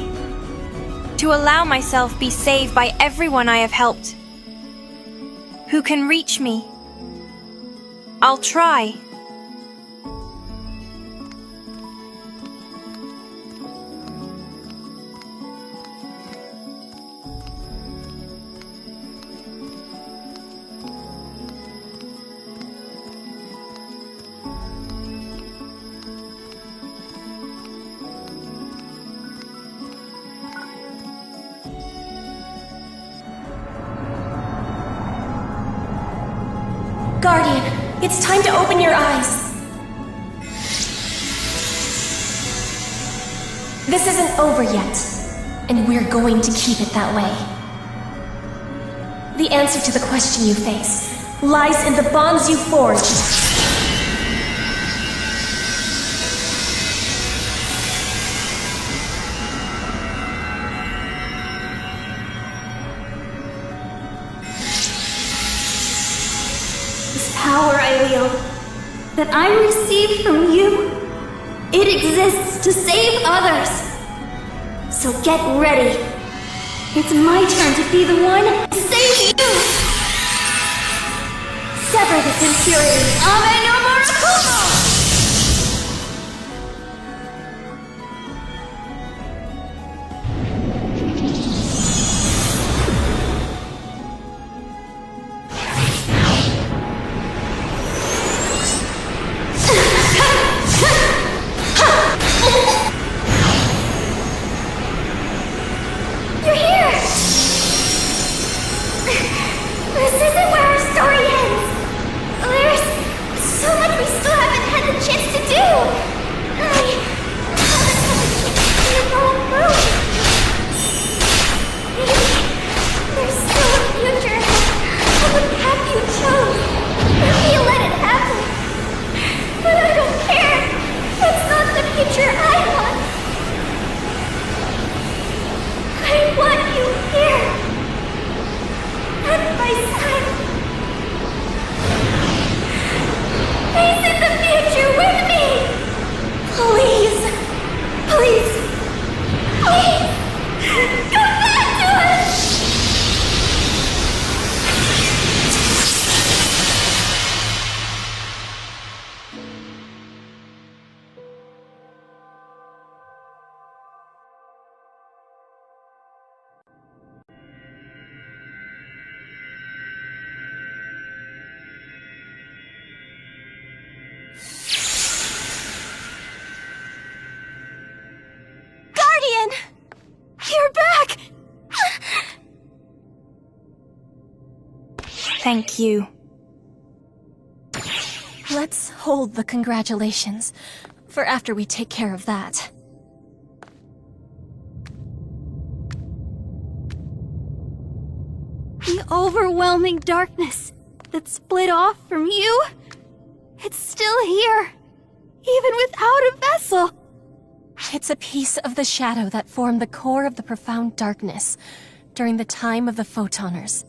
to allow myself be saved by everyone I have helped. Who can reach me? I'll try. Guardian, it's time to open your eyes. This isn't over yet, and we're going to keep it that way. The answer to the question you face lies in the bonds you forge. Power I wield, that I received from you, it exists to save others. So get ready. It's my turn to be the one to save you. Sever this impurity. Ave no Murakumo! Thank you. Let's hold the congratulations for after we take care of that. The overwhelming darkness that split off from you, it's still here, even without a vessel. It's a piece of the shadow that formed the core of the profound darkness during the time of the Photoners.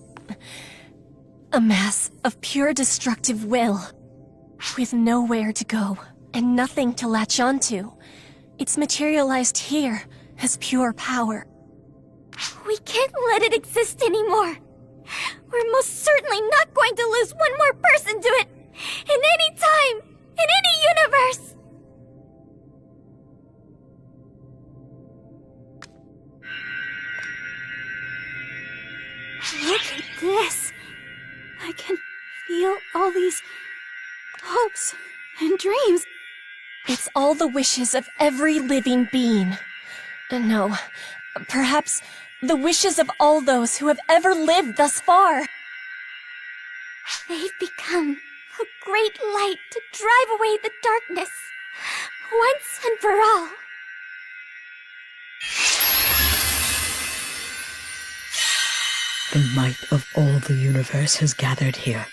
A mass of pure destructive will, with nowhere to go and nothing to latch onto. It's materialized here as pure power. We can't let it exist anymore. We're most certainly not going to lose one more person to it, in any time, in any universe. Look at this. I can feel all these hopes and dreams. It's all the wishes of every living being. No, perhaps the wishes of all those who have ever lived thus far. They've become a great light to drive away the darkness, once and for all. The might of all the universe has gathered here.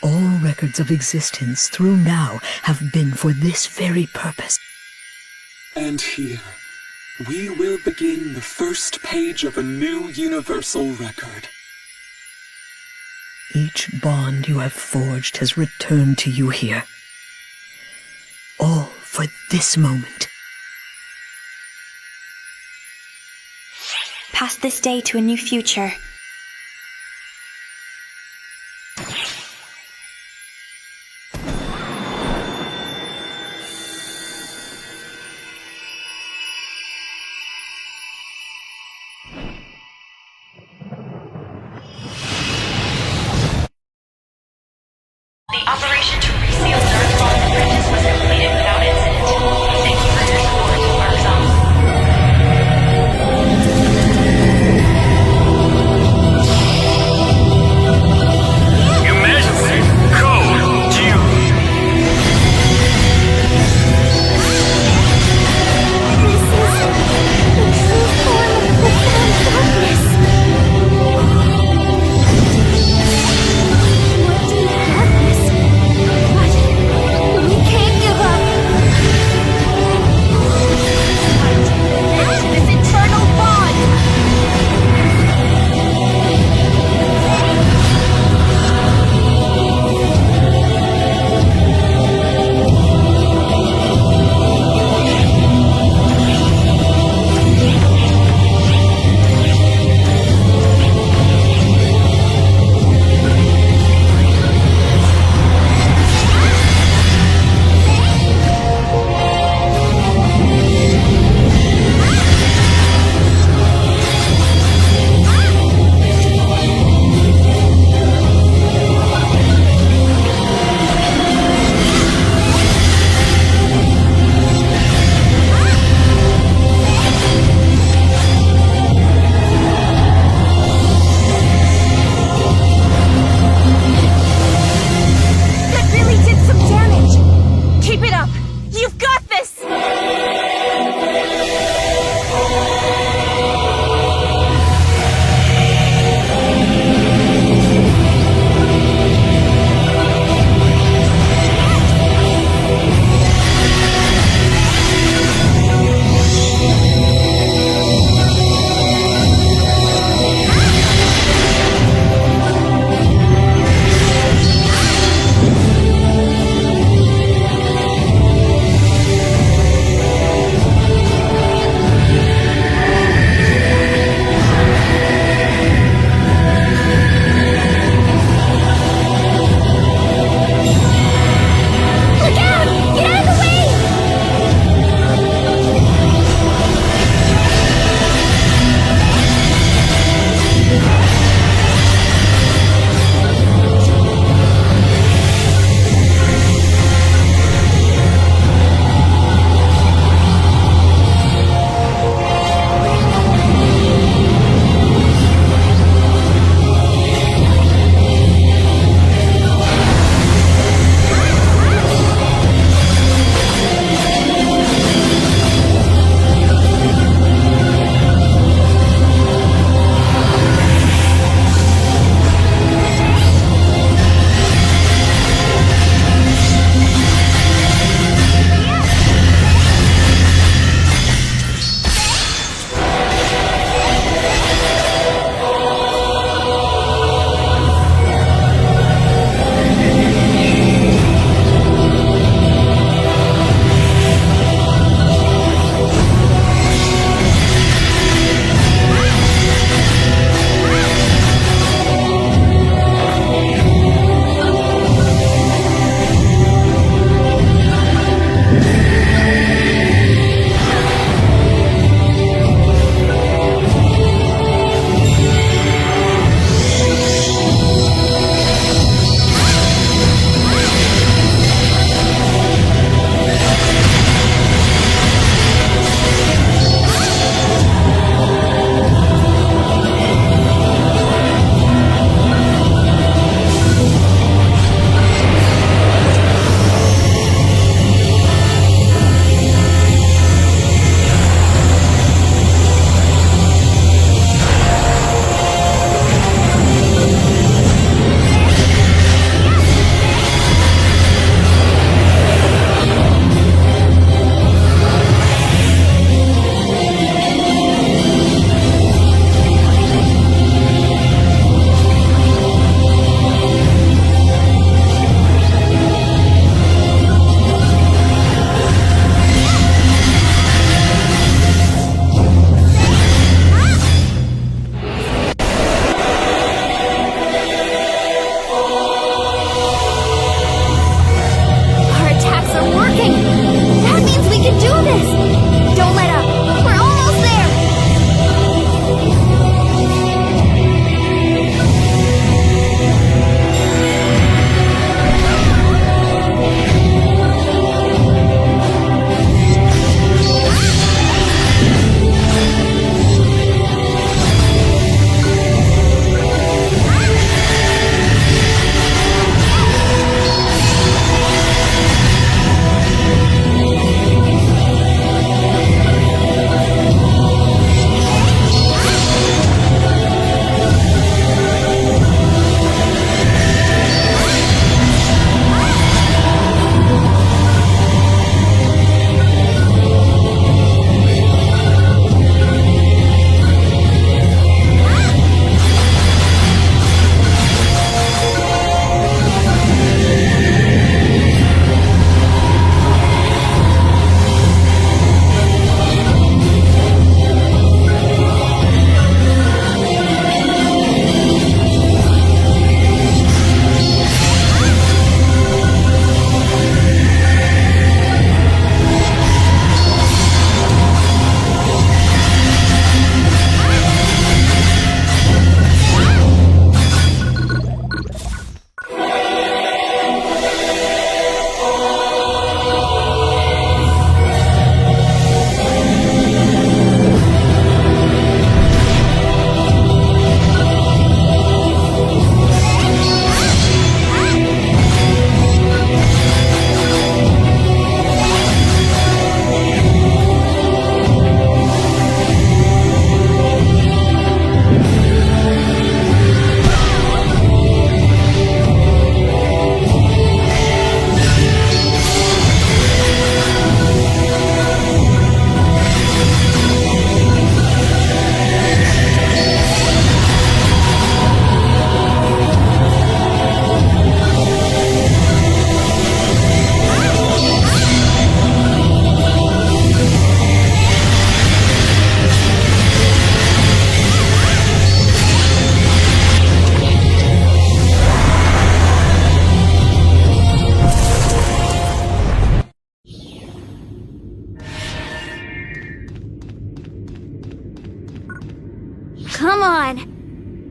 All records of existence through now have been for this very purpose. And here, we will begin the first page of a new universal record. Each bond you have forged has returned to you here. All for this moment. Past this day to a new future. The operation to reseal Darkfall's apprentice was completed without incident. Thank you for your support, Arxon.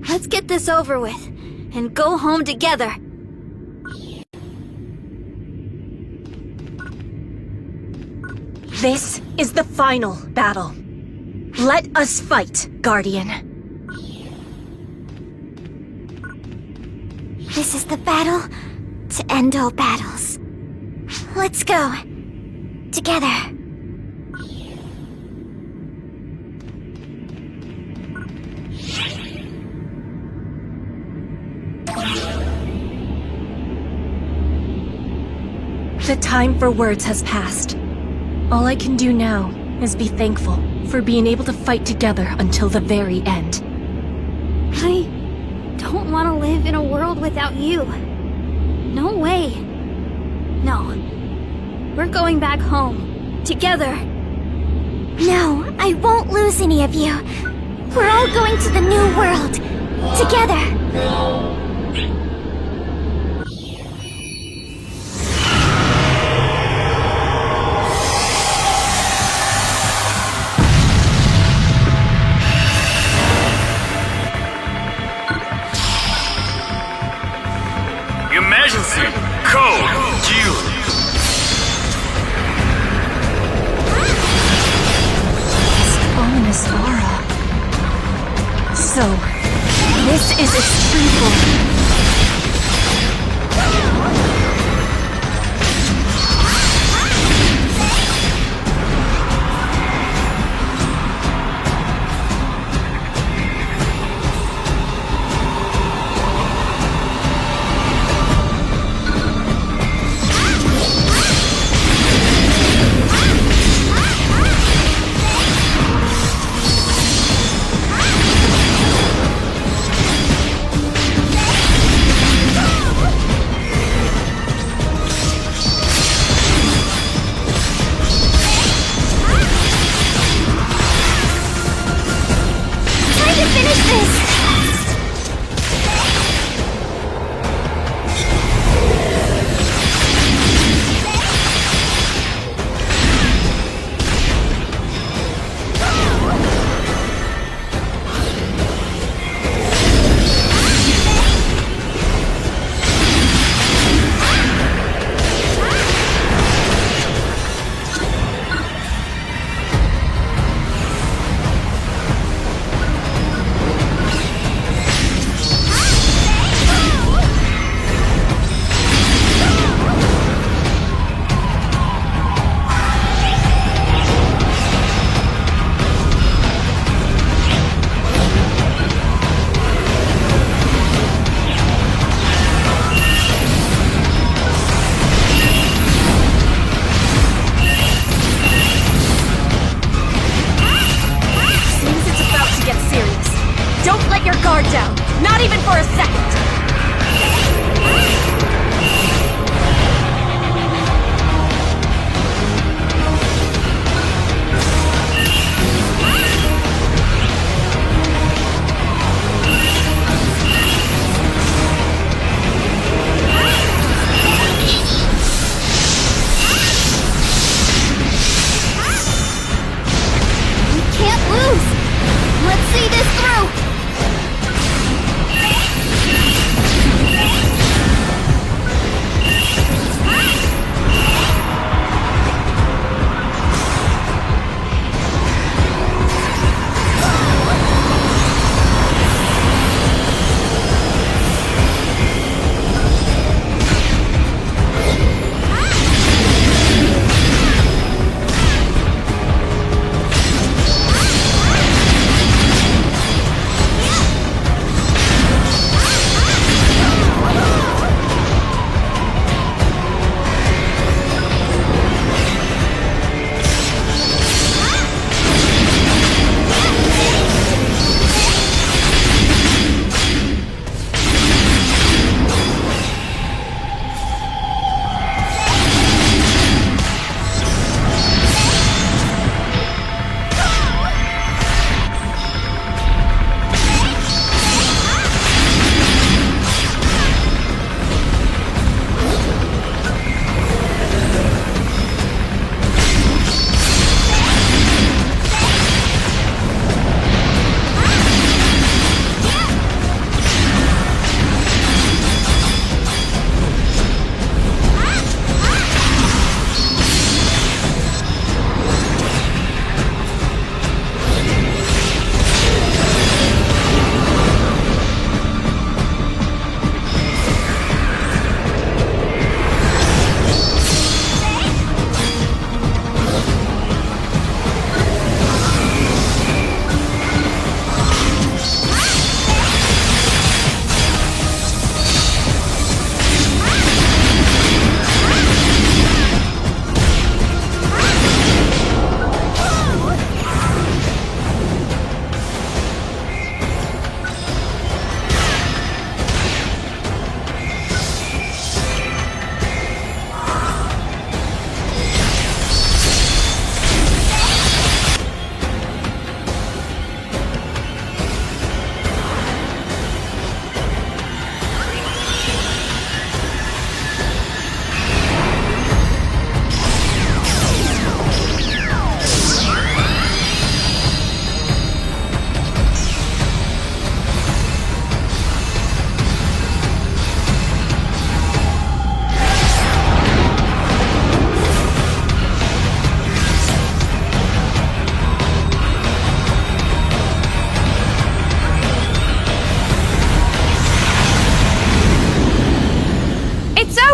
Let's get this over with, and go home together. This is the final battle. Let us fight, Guardian. This is the battle to end all battles. Let's go. Together. The time for words has passed. All I can do now is be thankful for being able to fight together until the very end. I don't want to live in a world without you. No way. No. We're going back home. Together. No, I won't lose any of you. We're all going to the new world. Together. Emergency! Code! Q! Ominous aura. So, this is its true form. Let's see this through!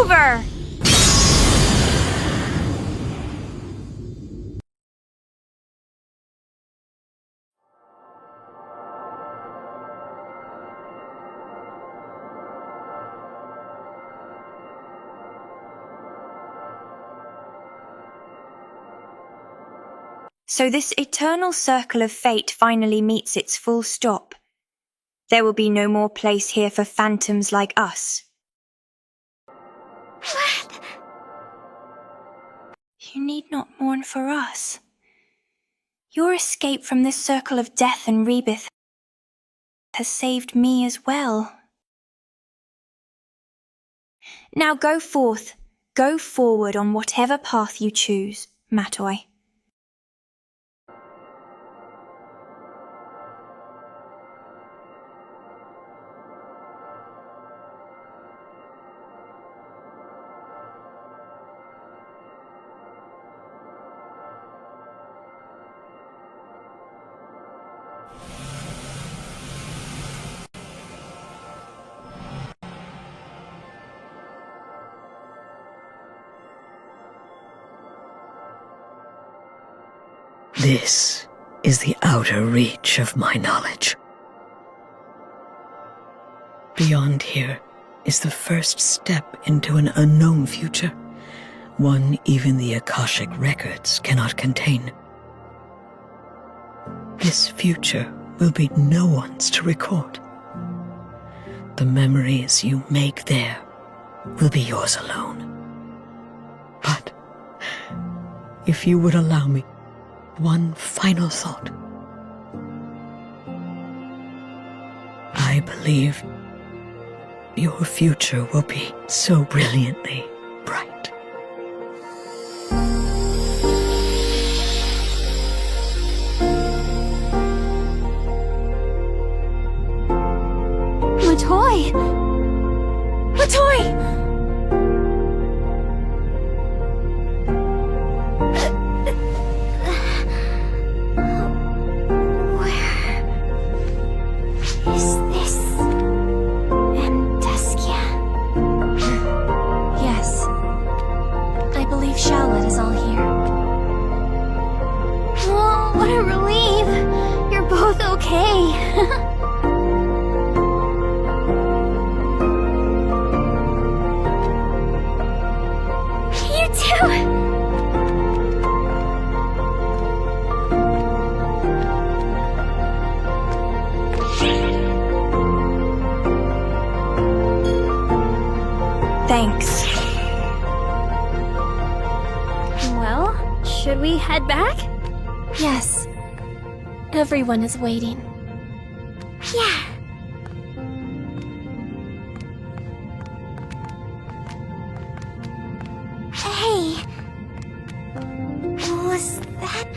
over! So this eternal circle of fate finally meets its full stop. There will be no more place here for phantoms like us. What? You need not mourn for us. Your escape from this circle of death and rebirth has saved me as well. Now go forth, go forward on whatever path you choose, Matoi. This is the outer reach of my knowledge. Beyond here is the first step into an unknown future, one even the Akashic records cannot contain. This future will be no one's to record. The memories you make there will be yours alone. But if you would allow me one final thought. I believe your future will be so brilliantly bright. Matoi! Matoi! Is this Amdeskia? Yes. I believe Shaolet is all here. Oh, what a relief! You're both okay. You too! Thanks. Well, should we head back? Yes. Everyone is waiting. Yeah. Hey. Was that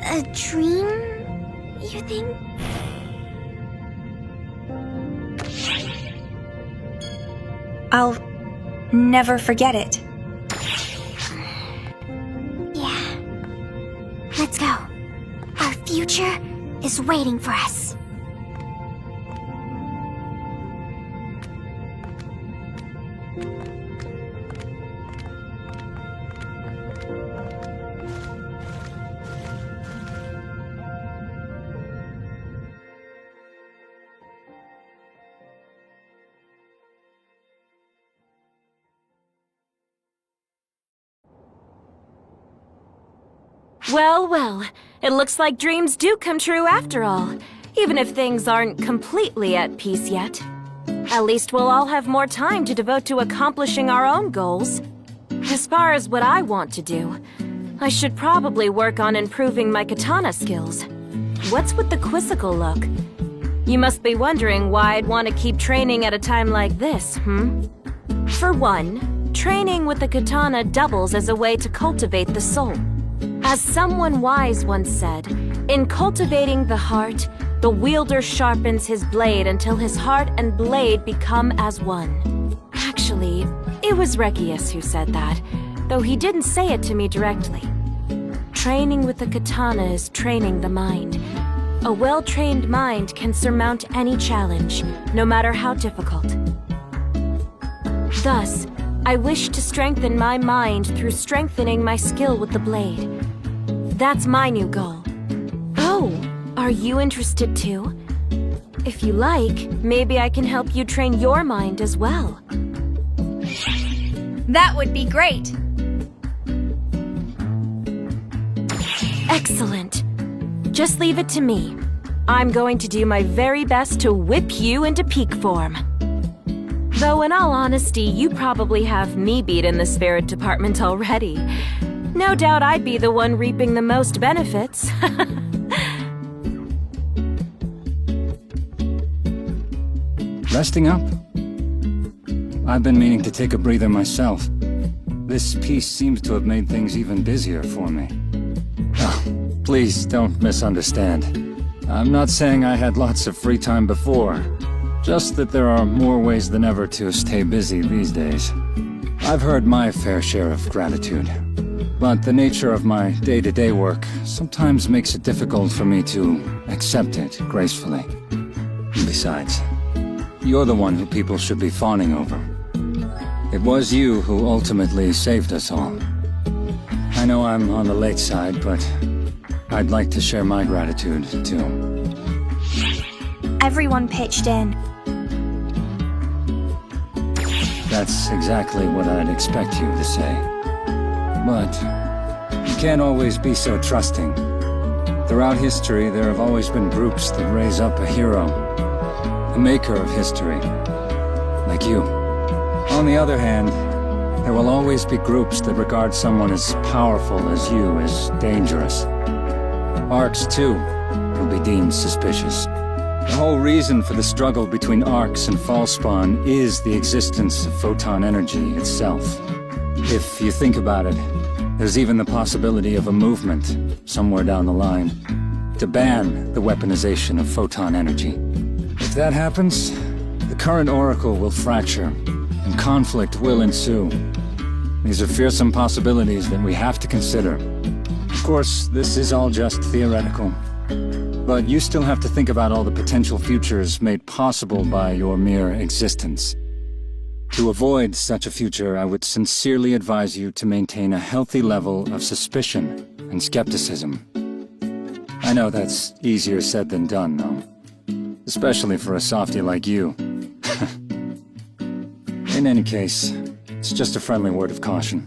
a dream, you think? I'll never forget it. Yeah. Let's go. Our future is waiting for us. Well, well. It looks like dreams do come true after all, even if things aren't completely at peace yet. At least we'll all have more time to devote to accomplishing our own goals. As far as what I want to do, I should probably work on improving my katana skills. What's with the quizzical look? You must be wondering why I'd want to keep training at a time like this, For one, training with the katana doubles as a way to cultivate the soul. As someone wise once said, in cultivating the heart, the wielder sharpens his blade until his heart and blade become as one. Actually, it was Regius who said that, though he didn't say it to me directly. Training with the katana is training the mind. A well-trained mind can surmount any challenge, no matter how difficult. Thus, I wish to strengthen my mind through strengthening my skill with the blade. That's my new goal. Oh, are you interested too? If you like, maybe I can help you train your mind as well. That would be great. Excellent. Just leave it to me. I'm going to do my very best to whip you into peak form. Though in all honesty, you probably have me beat in the spirit department already. No doubt I'd be the one reaping the most benefits. Resting up? I've been meaning to take a breather myself. This piece seems to have made things even busier for me. Oh, please don't misunderstand. I'm not saying I had lots of free time before, just that there are more ways than ever to stay busy these days. I've heard my fair share of gratitude, but the nature of my day-to-day work sometimes makes it difficult for me to accept it gracefully. Besides, you're the one who people should be fawning over. It was you who ultimately saved us all. I know I'm on the late side, but I'd like to share my gratitude, too. Everyone pitched in. That's exactly what I'd expect you to say. But you can't always be so trusting. Throughout history, there have always been groups that raise up a hero, a maker of history, like you. On the other hand, there will always be groups that regard someone as powerful as you as dangerous. Arcs, too, will be deemed suspicious. The whole reason for the struggle between Arcs and Falspawn is the existence of photon energy itself. If you think about it, there's even the possibility of a movement, somewhere down the line, to ban the weaponization of photon energy. If that happens, the current Oracle will fracture, and conflict will ensue. These are fearsome possibilities that we have to consider. Of course, this is all just theoretical. But you still have to think about all the potential futures made possible by your mere existence. To avoid such a future, I would sincerely advise you to maintain a healthy level of suspicion and skepticism. I know that's easier said than done, though. Especially for a softie like you. In any case, it's just a friendly word of caution.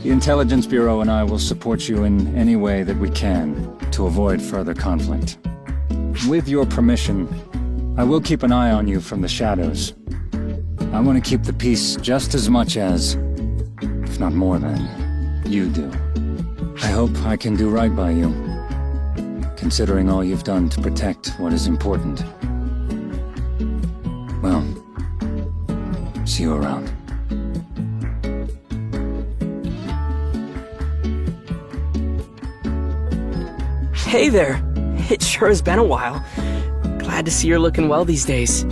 The Intelligence Bureau and I will support you in any way that we can to avoid further conflict. With your permission, I will keep an eye on you from the shadows. I want to keep the peace just as much as, if not more than, you do. I hope I can do right by you, considering all you've done to protect what is important. Well, see you around. Hey there! It sure has been a while. Glad to see you're looking well these days.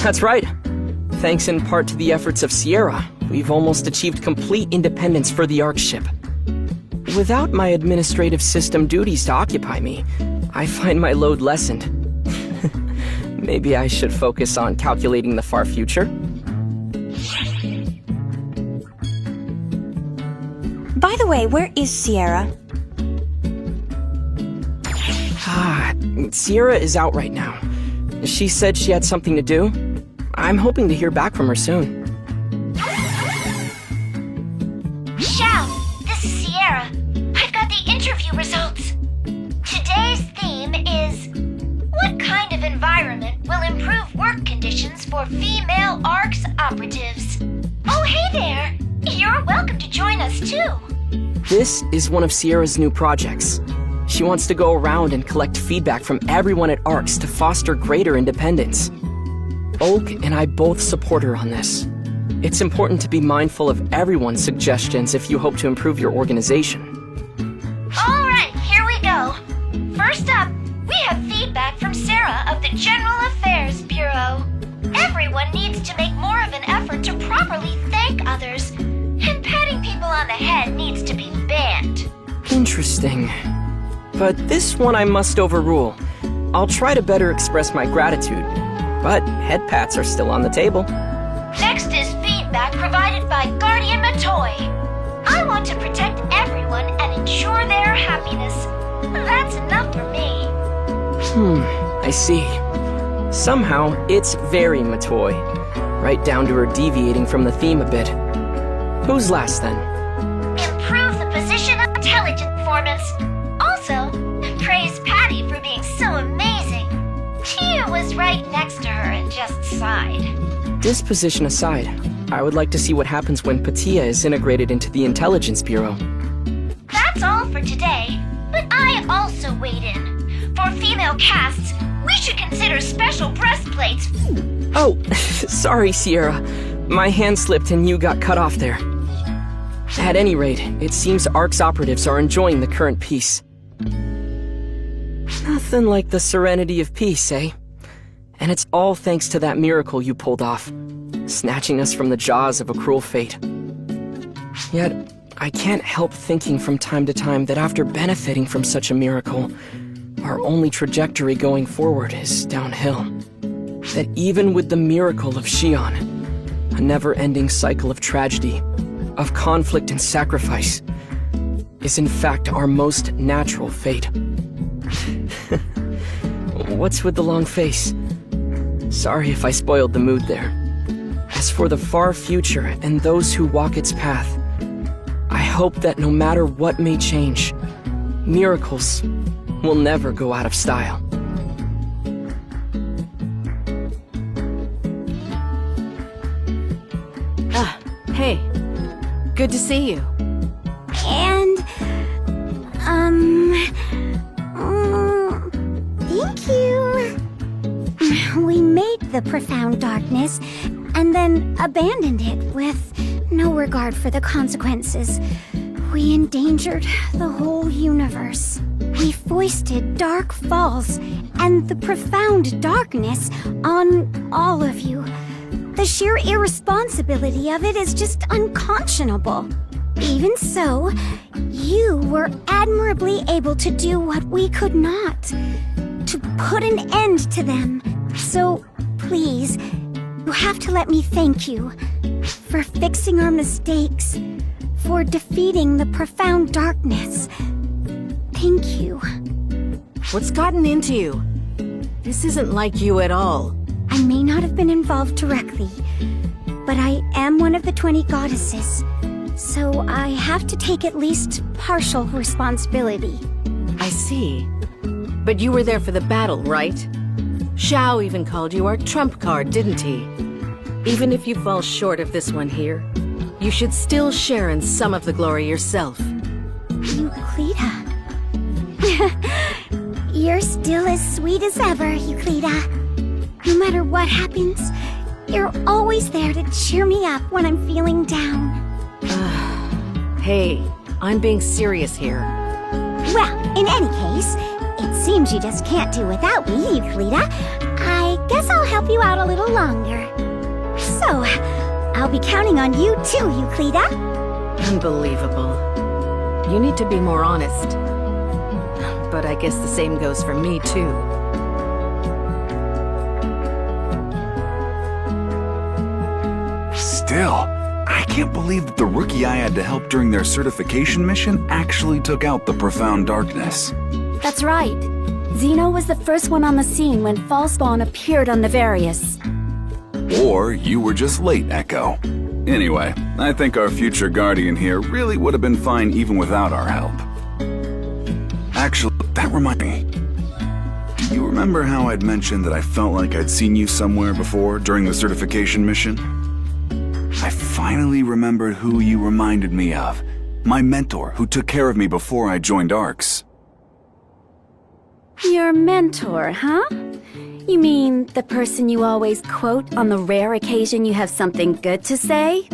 That's right. Thanks in part to the efforts of Sierra, we've almost achieved complete independence for the Ark ship. Without my administrative system duties to occupy me, I find my load lessened. Maybe I should focus on calculating the far future. By the way, where is Sierra? Sierra is out right now. She said she had something to do. I'm hoping to hear back from her soon. Shout! This is Sierra. I've got the interview results. Today's theme is, what kind of environment will improve work conditions for female ARCS operatives? Oh, hey there! You're welcome to join us too. This is one of Sierra's new projects. She wants to go around and collect feedback from everyone at ARCS to foster greater independence. Oak and I both support her on this. It's important to be mindful of everyone's suggestions if you hope to improve your organization. Alright, here we go. First up, we have feedback from Sarah of the General Affairs Bureau. Everyone needs to make more of an effort to properly thank others, and patting people on the head needs to be banned. Interesting. But this one I must overrule. I'll try to better express my gratitude, but head pats are still on the table. Next is feedback feedback provided by Guardian Matoy. I want to protect everyone and ensure their happiness. That's enough for me. I see. Somehow, it's very Matoy. Right down to her deviating from the theme a bit. Who's last then? Improve the position of intelligence performance. Also, praise Patty for being so amazing. Tia was right next to her and just sighed. Disposition aside, I would like to see what happens when Patia is integrated into the Intelligence Bureau. That's all for today, but I also weighed in. For female casts, we should consider special breastplates. Oh, sorry, Sierra. My hand slipped and you got cut off there. At any rate, it seems ARC's operatives are enjoying the current peace. Nothing like the serenity of peace, eh? And it's all thanks to that miracle you pulled off, snatching us from the jaws of a cruel fate. Yet, I can't help thinking from time to time that after benefiting from such a miracle, our only trajectory going forward is downhill. That even with the miracle of Xion, a never-ending cycle of tragedy, of conflict and sacrifice, is in fact our most natural fate. What's with the long face? Sorry if I spoiled the mood there. As for the far future and those who walk its path, I hope that no matter what may change, miracles will never go out of style. Hey, good to see you. And, thank you. We made the profound darkness, and then abandoned it with no regard for the consequences. We endangered the whole universe. We foisted dark falls and the profound darkness on all of you. The sheer irresponsibility of it is just unconscionable. Even so, you were admirably able to do what we could not. To put an end to them. So, please, you have to let me thank you. For fixing our mistakes. For defeating the profound darkness. Thank you. What's gotten into you? This isn't like you at all. I may not have been involved directly, but I am one of the 20 goddesses, so I have to take at least partial responsibility. I see. But you were there for the battle, right? Xiao even called you our trump card, didn't he? Even if you fall short of this one here, you should still share in some of the glory yourself. Euclida. You're still as sweet as ever, Euclida. No matter what happens, you're always there to cheer me up when I'm feeling down. Hey, I'm being serious here. Well, in any case, it seems you just can't do without me, Euclida. I guess I'll help you out a little longer. So, I'll be counting on you too, Euclida. Unbelievable. You need to be more honest. But I guess the same goes for me too. Still, I can't believe that the rookie I had to help during their certification mission actually took out the profound darkness. That's right. Xeno was the first one on the scene when Fallspawn appeared on the Various. Or you were just late, Echo. Anyway, I think our future guardian here really would have been fine even without our help. Actually, that reminds me. Do you remember how I'd mentioned that I felt like I'd seen you somewhere before during the certification mission? I finally remembered who you reminded me of. My mentor who took care of me before I joined ARCS. Your mentor, huh? You mean the person you always quote on the rare occasion you have something good to say?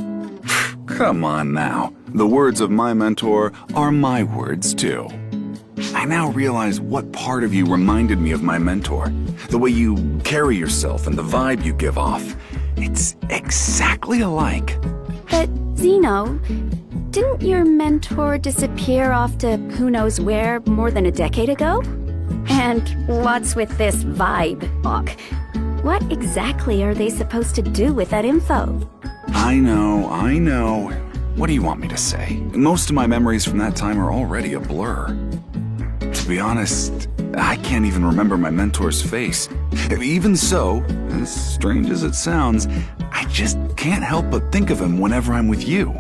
Come on now. The words of my mentor are my words too. I now realize what part of you reminded me of my mentor. The way you carry yourself and the vibe you give off. It's exactly alike. But, Xeno, didn't your mentor disappear off to who knows where more than a decade ago? And what's with this vibe talk? What exactly are they supposed to do with that info? I know. What do you want me to say? Most of my memories from that time are already a blur. To be honest, I can't even remember my mentor's face. Even so, as strange as it sounds, I just can't help but think of him whenever I'm with you.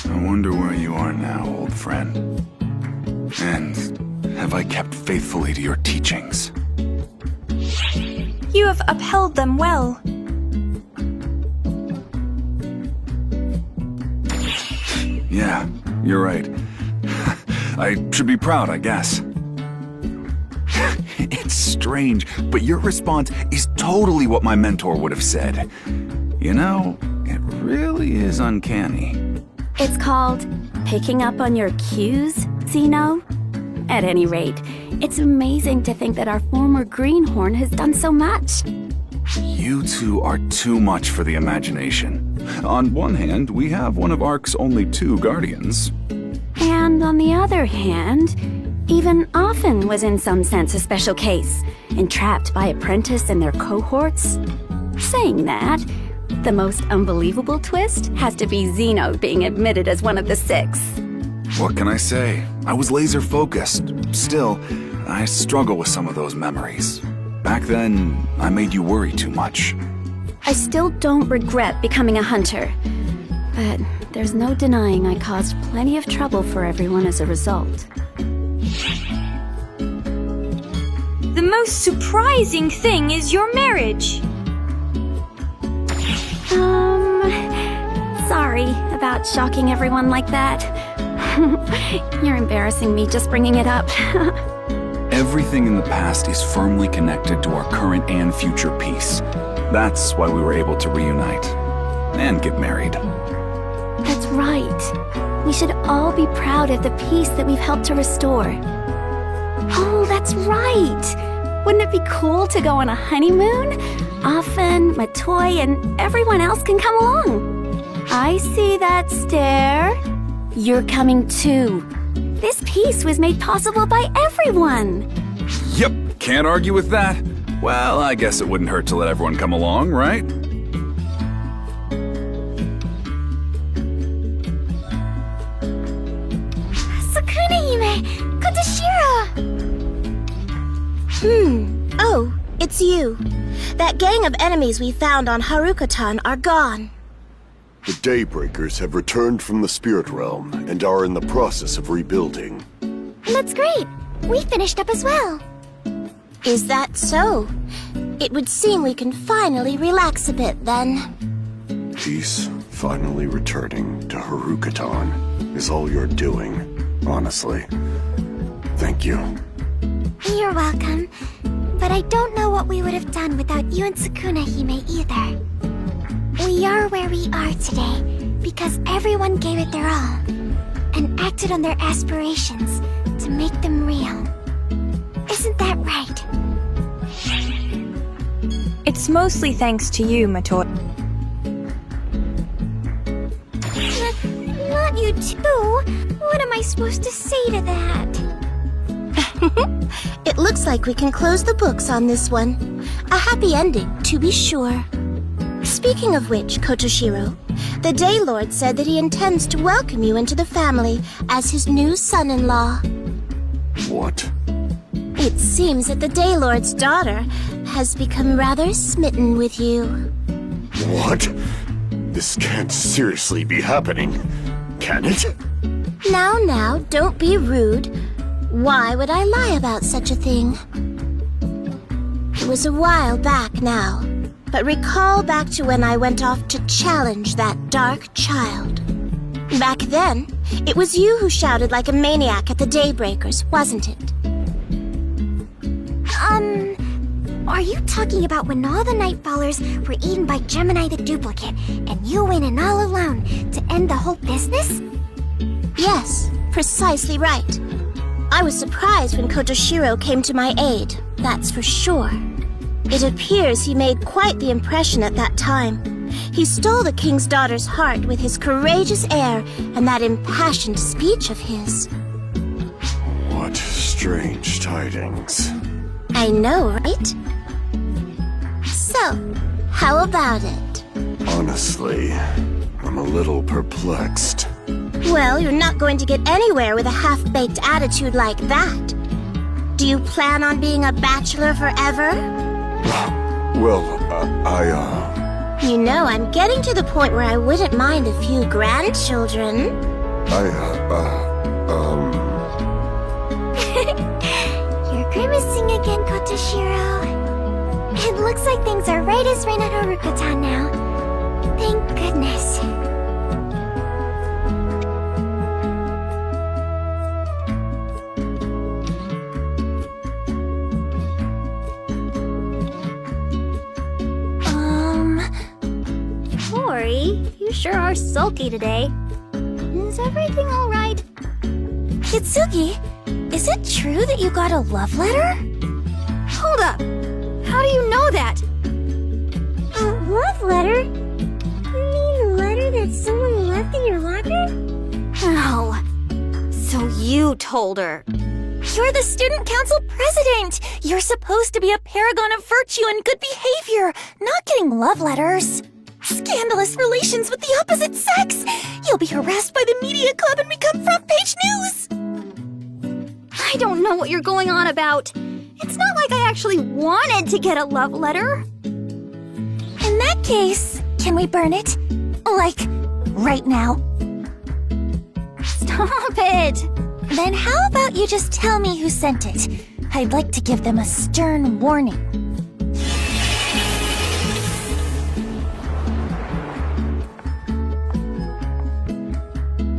I wonder where you are now, old friend. And have I kept faithfully to your teachings? You have upheld them well. Yeah, you're right. I should be proud, I guess. It's strange, but your response is totally what my mentor would have said. You know, it really is uncanny. It's called picking up on your cues, Zeno. At any rate, it's amazing to think that our former greenhorn has done so much. You two are too much for the imagination. On one hand, we have one of Ark's only 2 guardians. And on the other hand, even Offen was in some sense a special case, entrapped by apprentice and their cohorts. Saying that, the most unbelievable twist has to be Zeno being admitted as one of the 6. What can I say? I was laser focused. Still, I struggle with some of those memories. Back then, I made you worry too much. I still don't regret becoming a hunter, but there's no denying I caused plenty of trouble for everyone as a result. The most surprising thing is your marriage. Sorry about shocking everyone like that. You're embarrassing me just bringing it up. Everything in the past is firmly connected to our current and future peace. That's why we were able to reunite and get married. That's right. We should all be proud of the peace that we've helped to restore. Oh, that's right. Wouldn't it be cool to go on a honeymoon? Offen, Matoy, and everyone else can come along. I see that stare. You're coming too. This peace was made possible by everyone. Yep, can't argue with that. Well, I guess it wouldn't hurt to let everyone come along, right? Sukuna-hime! Kotoshiro! Oh, it's you. That gang of enemies we found on Haruka-tan are gone. The Daybreakers have returned from the spirit realm and are in the process of rebuilding. That's great. We finished up as well. Is that so? It would seem we can finally relax a bit then. Peace finally returning to Haruka-tan is all you're doing, honestly. Thank you. You're welcome. But I don't know what we would have done without you and Sukuna-hime either. We are where we are today because everyone gave it their all and acted on their aspirations to make them real. Isn't that right? It's mostly thanks to you, Matoy. Not you too. What am I supposed to say to that? It looks like we can close the books on this one. A happy ending, to be sure. Speaking of which, Kotoshiro, the Daylord said that he intends to welcome you into the family as his new son-in-law. What? It seems that the Daylord's daughter has become rather smitten with you. What? This can't seriously be happening, can it? Now, don't be rude. Why would I lie about such a thing? It was a while back now, but recall back to when I went off to challenge that dark child. Back then, it was you who shouted like a maniac at the Daybreakers, wasn't it? Are you talking about when all the Nightfallers were eaten by Gemini the Duplicate, and you went in all alone to end the whole business? Yes, precisely right. I was surprised when Kotoshiro came to my aid, that's for sure. It appears he made quite the impression at that time. He stole the king's daughter's heart with his courageous air and that impassioned speech of his. What strange tidings. I know, right? So, how about it? Honestly, I'm a little perplexed. Well, you're not going to get anywhere with a half-baked attitude like that. Do you plan on being a bachelor forever? Well, You know, I'm getting to the point where I wouldn't mind a few grandchildren. You're grimacing again, Kotoshiro. It looks like things are right as rain on Haruka-tan now. Thank goodness. Tori, you sure are sulky today. Is everything alright? Kitsugi, is it true that you got a love letter? Hold up! How do you know that? A love letter? You mean the letter that someone left in your locker? Oh, so you told her. You're the student council president! You're supposed to be a paragon of virtue and good behavior, not getting love letters. Scandalous relations with the opposite sex! You'll be harassed by the media club and become front page news! I don't know what you're going on about. It's not like I actually wanted to get a love letter. In that case, can we burn it? Like, right now? Stop it! Then how about you just tell me who sent it? I'd like to give them a stern warning.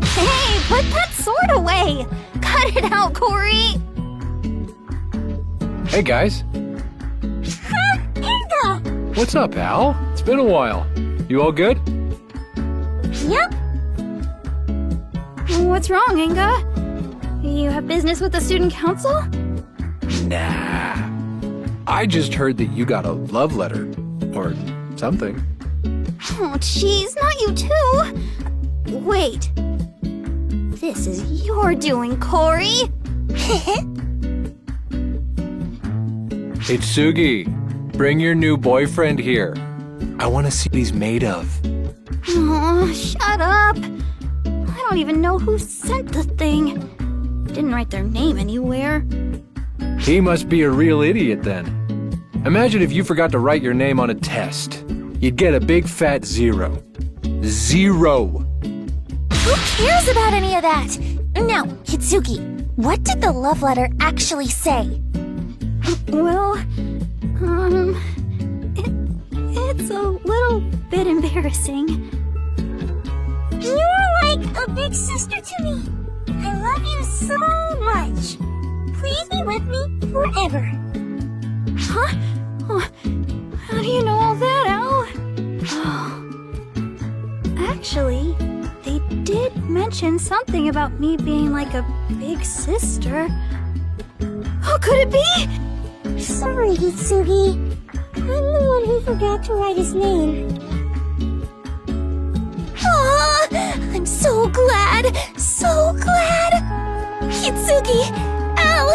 Hey, put that sword away! Cut it out, Corey! Hey, guys. Inga! What's up, Al? It's been a while. You all good? Yep. What's wrong, Inga? You have business with the student council? Nah. I just heard that you got a love letter. Or something. Oh, jeez, not you too! Wait. This is your doing, Corey! Itsugi, bring your new boyfriend here. I want to see what he's made of. Oh, shut up! I don't even know who sent the thing. Didn't write their name anywhere. He must be a real idiot then. Imagine if you forgot to write your name on a test. You'd get a big fat 0. 0! Who cares about any of that? Now, Hitsugi, what did the love letter actually say? Well, it's a little bit embarrassing. You're like a big sister to me. I love you so much. Please be with me forever. Huh? Oh, how do you know all that, Al? Oh. Actually, they did mention something about me being like a big sister. How could it be? Sorry, Hitsugi. I'm the one who forgot to write his name. Aw, I'm so glad, so glad. Hitsugi, Al,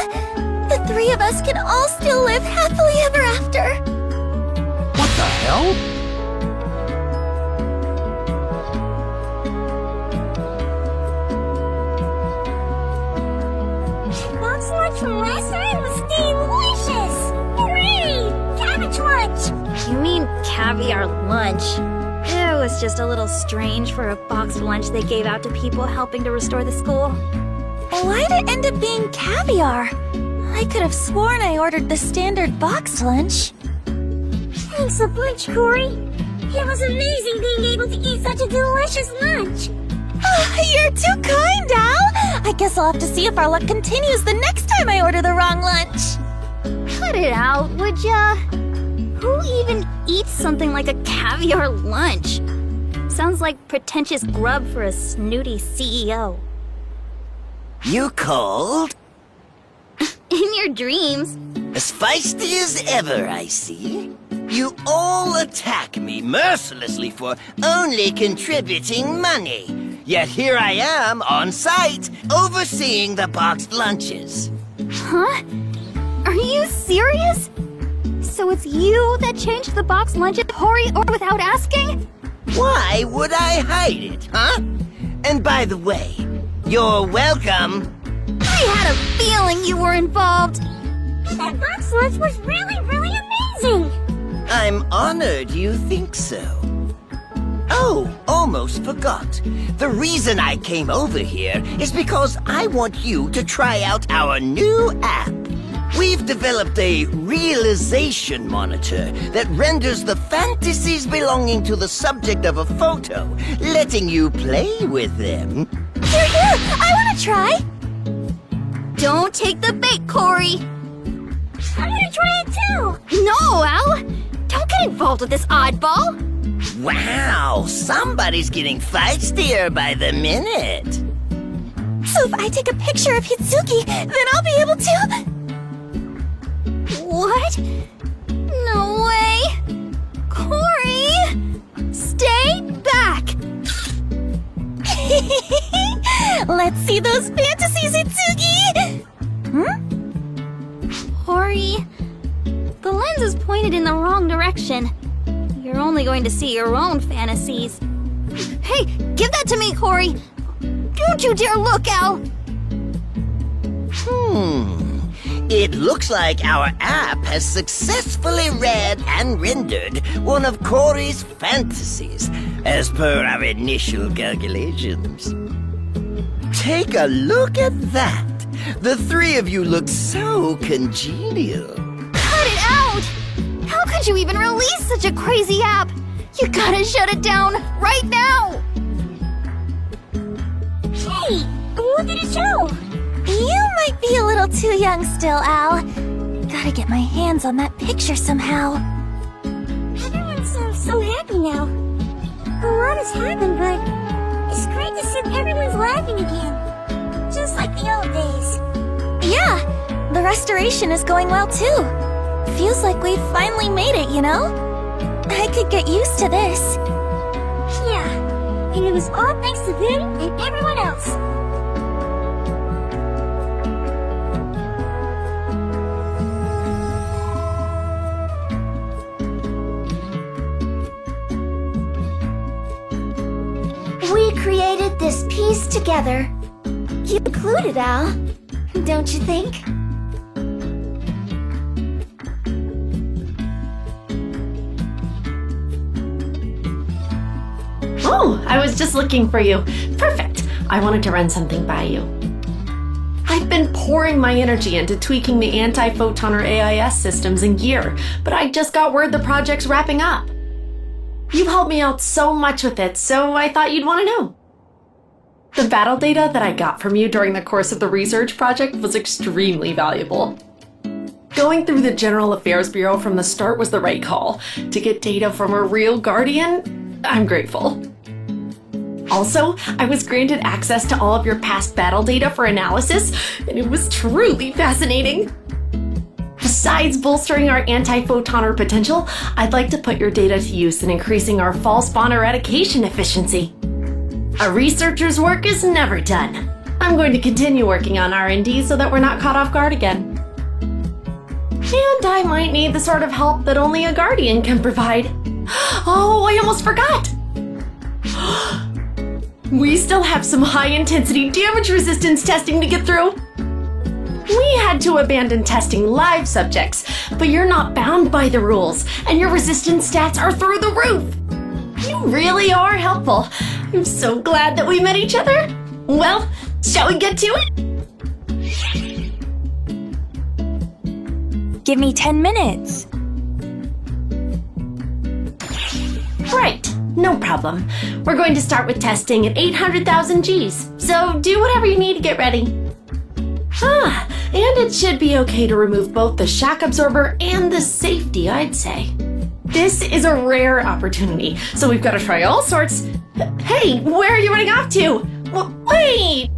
the three of us can all still live happily ever after. What the hell? Box lunch from last night was delicious! Hooray! Cabbage lunch! You mean caviar lunch? It was just a little strange for a boxed lunch they gave out to people helping to restore the school. Why'd it end up being caviar? I could have sworn I ordered the standard boxed lunch. Thanks a bunch, Corey. It was amazing being able to eat such a delicious lunch. Oh, you're too kind, Al. I guess I'll have to see if our luck continues the next time I order the wrong lunch. Cut it out, would ya? Who even eats something like a caviar lunch? Sounds like pretentious grub for a snooty CEO. You called? In your dreams. As feisty as ever, I see. You all attack me mercilessly for only contributing money. Yet here I am, on site, overseeing the boxed lunches. Huh? Are you serious? So it's you that changed the boxed lunch at Hori or without asking? Why would I hide it, huh? And by the way, you're welcome. I had a feeling you were involved. That box lunch was really, really amazing. I'm honored you think so. Oh, almost forgot. The reason I came over here is because I want you to try out our new app. We've developed a realization monitor that renders the fantasies belonging to the subject of a photo, letting you play with them. Here! I want to try! Don't take the bait, Corey! I'm gonna try it too! No, Al! Don't get involved with this oddball! Wow, somebody's getting feistier by the minute. So if I take a picture of Hitsuki, then I'll be able to... What? No way! Corey! Stay back! Let's see those fantasies, Hitsuki! Corey, the lens is pointed in the wrong direction. You're only going to see your own fantasies. Hey, give that to me, Corey! Don't you dare look, Al! It looks like our app has successfully read and rendered one of Corey's fantasies, as per our initial calculations. Take a look at that! The three of you look so congenial. Cut it out! How could you even release such a crazy app? You gotta shut it down right now! Hey, look at it show! You might be a little too young still, Al. Gotta get my hands on that picture somehow. Everyone seems so happy now. A lot has happened, but it's great to see everyone's laughing again. Just like the old days. Yeah, the restoration is going well too. Feels like we've finally made it, you know? I could get used to this. Yeah, and it was all thanks to them and everyone else. We created this piece together. You included, Al, don't you think? Oh, I was just looking for you. Perfect. I wanted to run something by you. I've been pouring my energy into tweaking the anti-photoner AIS systems in Gear, but I just got word the project's wrapping up. You've helped me out so much with it, so I thought you'd want to know. The battle data that I got from you during the course of the research project was extremely valuable. Going through the General Affairs Bureau from the start was the right call. To get data from a real Guardian, I'm grateful. Also, I was granted access to all of your past battle data for analysis, and it was truly fascinating. Besides bolstering our anti-photoner potential, I'd like to put your data to use in increasing our fall spawn eradication efficiency. A researcher's work is never done. I'm going to continue working on R&D so that we're not caught off guard again. And I might need the sort of help that only a Guardian can provide. Oh, I almost forgot! We still have some high-intensity damage resistance testing to get through. We had to abandon testing live subjects, but you're not bound by the rules, and your resistance stats are through the roof. You really are helpful. I'm so glad that we met each other. Well, shall we get to it? Give me 10 minutes. Right, no problem. We're going to start with testing at 800,000 Gs, so do whatever you need to get ready. And it should be okay to remove both the shock absorber and the safety, I'd say. This is a rare opportunity, so we've got to try all sorts. Hey, where are you running off to? Wait!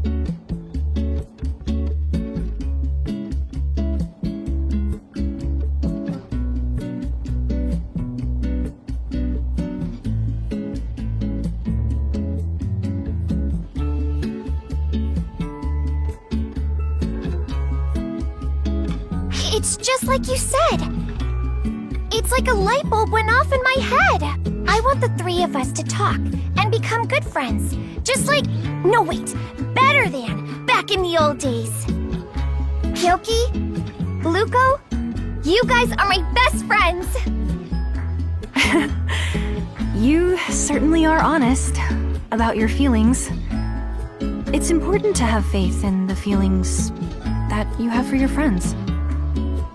It's just like you said. It's like a light bulb went off in my head. I want the three of us to talk and become good friends. Just like, no wait, better than back in the old days. Kyoki, Luko, you guys are my best friends. You certainly are honest about your feelings. It's important to have faith in the feelings that you have for your friends.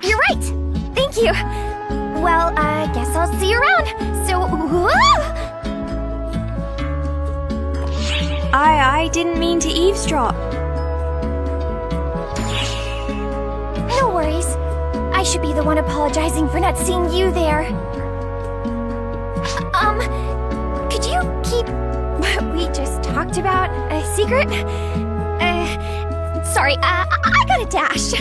You're right. Thank you. Well, I guess I'll see you around. So, I didn't mean to eavesdrop. No worries. I should be the one apologizing for not seeing you there. Could you keep what we just talked about a secret? Sorry, I gotta dash.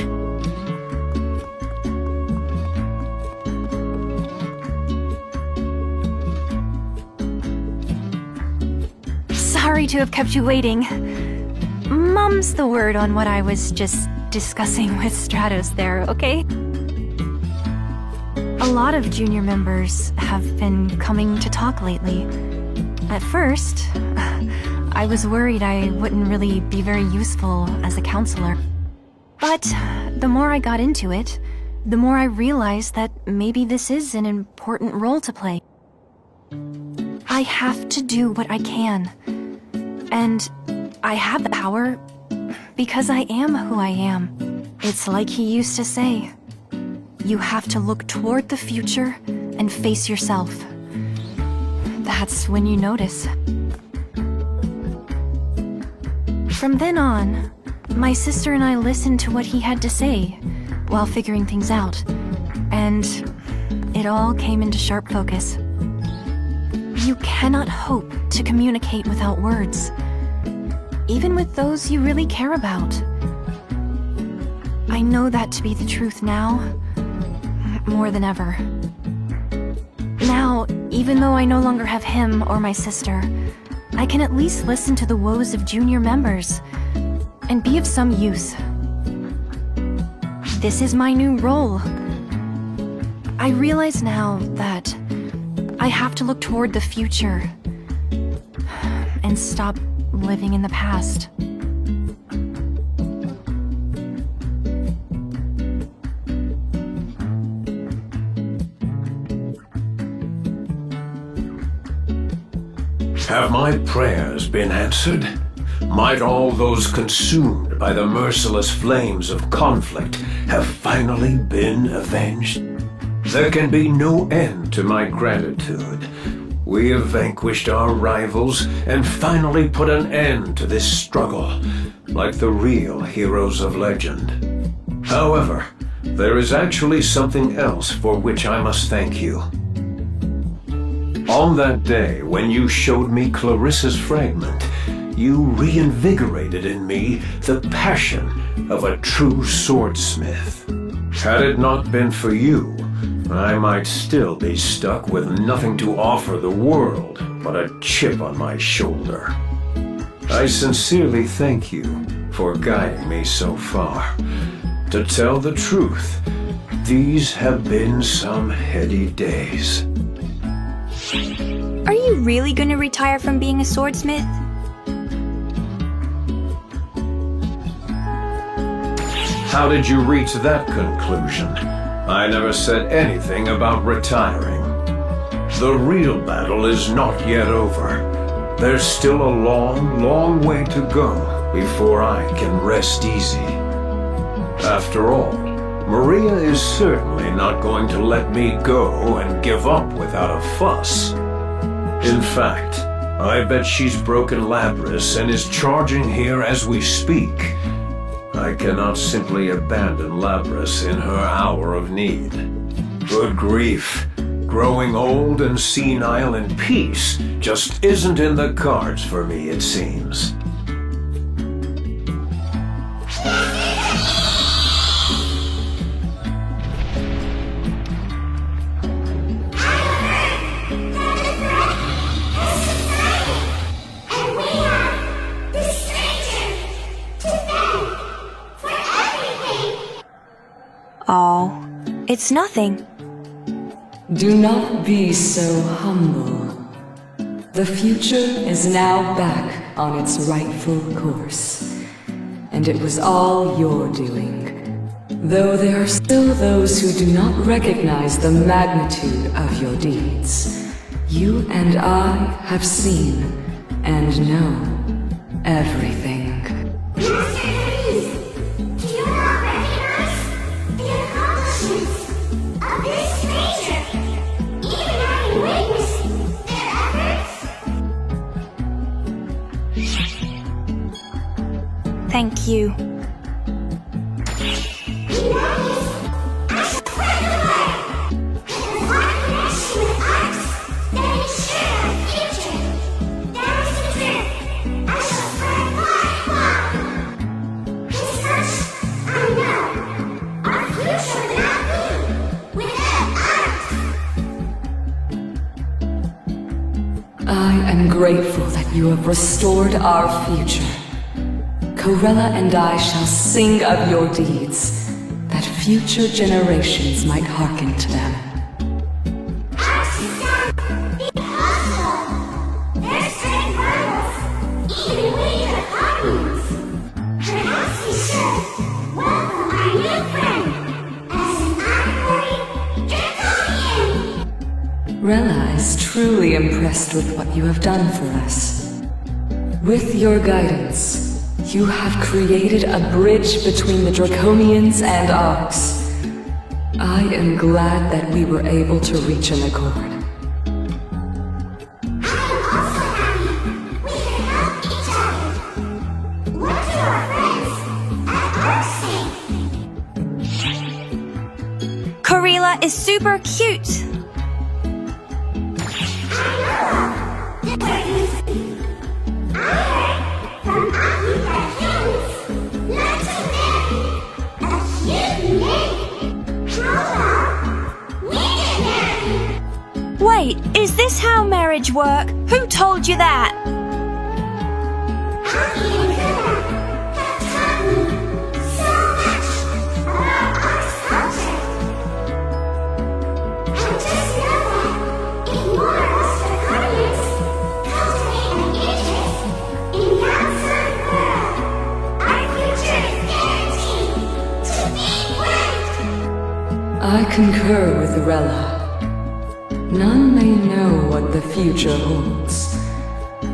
Sorry to have kept you waiting. Mum's the word on what I was just discussing with Stratos there, okay? A lot of junior members have been coming to talk lately. At first, I was worried I wouldn't really be very useful as a counselor. But the more I got into it, the more I realized that maybe this is an important role to play. I have to do what I can. And I have the power because I am who I am. It's like he used to say. You have to look toward the future and face yourself. That's when you notice. From then on, my sister and I listened to what he had to say while figuring things out, and it all came into sharp focus. You cannot hope to communicate without words, even with those you really care about. I know that to be the truth now, more than ever. Now, even though I no longer have him or my sister, I can at least listen to the woes of junior members and be of some use. This is my new role. I realize now that I have to look toward the future and stop living in the past. Have my prayers been answered? Might all those consumed by the merciless flames of conflict have finally been avenged? There can be no end to my gratitude. We have vanquished our rivals and finally put an end to this struggle, like the real heroes of legend. However, there is actually something else for which I must thank you. On that day when you showed me Clarissa's fragment, you reinvigorated in me the passion of a true swordsmith. Had it not been for you, I might still be stuck with nothing to offer the world but a chip on my shoulder. I sincerely thank you for guiding me so far. To tell the truth, these have been some heady days. Are you really gonna retire from being a swordsmith? How did you reach that conclusion? I never said anything about retiring. The real battle is not yet over. There's still a long, long way to go before I can rest easy. After all, Maria is certainly not going to let me go and give up without a fuss. In fact, I bet she's broken Labris and is charging here as we speak. I cannot simply abandon Labris in her hour of need. Good grief. Growing old and senile in peace just isn't in the cards for me, it seems. Oh, it's nothing. Do not be so humble. The future is now back on its rightful course. And it was all your doing. Though there are still those who do not recognize the magnitude of your deeds, you and I have seen and know everything. Thank you. I am grateful that you have restored our future. Corella and I shall sing of your deeds, that future generations might hearken to them. Rella is truly impressed with what you have done for us. With your guidance, you have created a bridge between the Draconians and Arcs. I am glad that we were able to reach an accord. Corella is super cute. Wait, is this how marriage work? Who told you that? I concur with Rella. None may know what the future holds,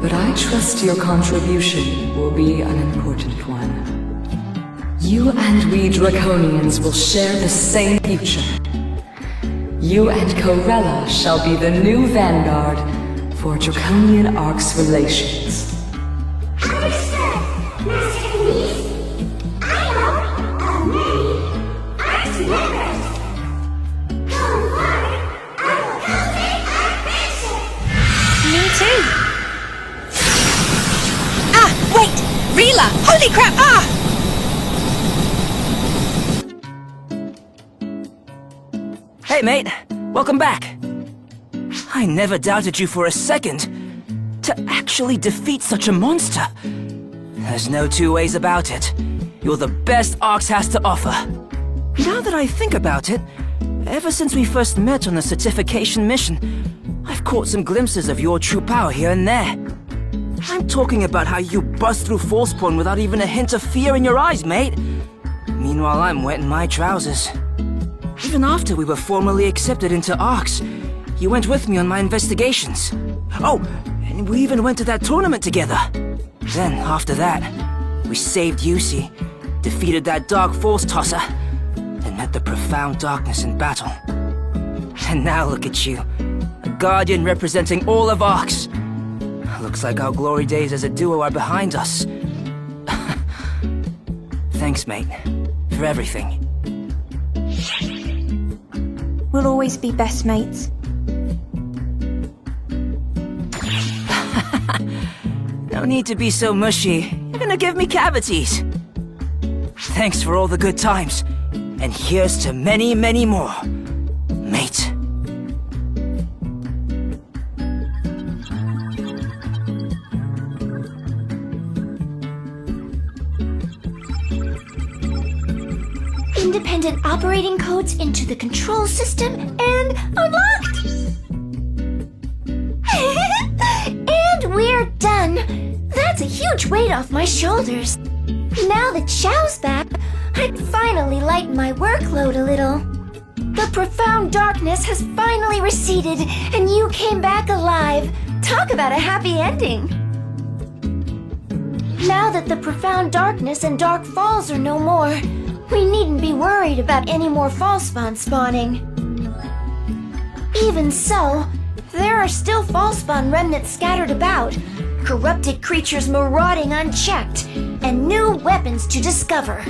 but I trust your contribution will be an important one. You and we Draconians will share the same future. You and Corella shall be the new vanguard for Draconian Arcs relations. Rila! Holy crap! Ah! Hey, mate. Welcome back. I never doubted you for a second. To actually defeat such a monster. There's no two ways about it. You're the best Arx has to offer. Now that I think about it, ever since we first met on the certification mission, I've caught some glimpses of your true power here and there. I'm talking about how you bust through Forspawn without even a hint of fear in your eyes, mate. Meanwhile, I'm wetting my trousers. Even after we were formally accepted into Arx, you went with me on my investigations. Oh, and we even went to that tournament together. Then, after that, we saved Yusi, defeated that Dark Force Tosser, and met the profound darkness in battle. And now look at you, a guardian representing all of Arx. Looks like our glory days as a duo are behind us. Thanks, mate, for everything. We'll always be best mates. No need to be so mushy. You're gonna give me cavities. Thanks for all the good times. And here's to many, many more, mate. Independent operating codes into the control system and unlocked! weight off my shoulders. Now that Xiao's back, I'd finally lighten my workload a little. The profound darkness has finally receded, and you came back alive. Talk about a happy ending. Now that the profound darkness and dark falls are no more, we needn't be worried about any more falsepawn spawning. Even so, there are still falsepawn remnants scattered about, corrupted creatures marauding unchecked, and new weapons to discover.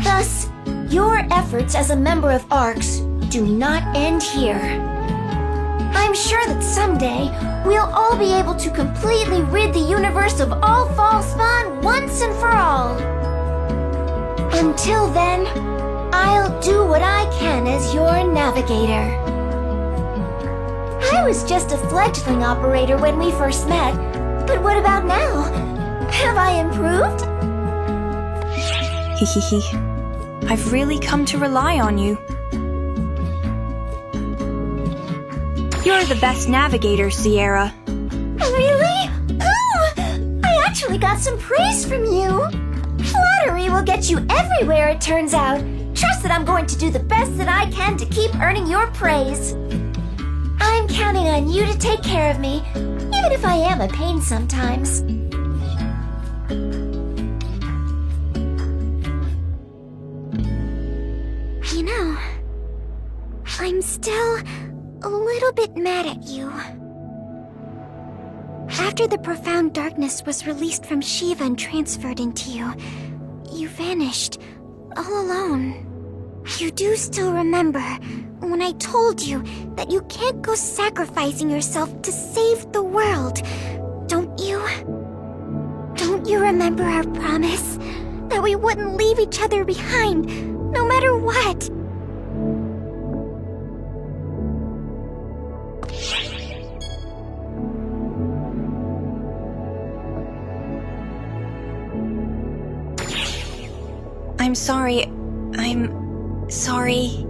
Thus, your efforts as a member of ARCS do not end here. I'm sure that someday, we'll all be able to completely rid the universe of all falsepawn once and for all. Until then, I'll do what I can as your navigator. I was just a fledgling operator when we first met, but what about now? Have I improved? Hehehe. I've really come to rely on you. You're the best navigator, Sierra. Really? Oh! I actually got some praise from you. Flattery will get you everywhere, it turns out. Trust that I'm going to do the best that I can to keep earning your praise. I'm counting on you to take care of me, even if I am a pain sometimes. You know, I'm still a little bit mad at you. After the profound darkness was released from Shiva and transferred into you, you vanished, all alone. You do still remember when I told you that you can't go sacrificing yourself to save the world, don't you? Don't you remember our promise that we wouldn't leave each other behind, no matter what? I'm sorry. I'm sorry.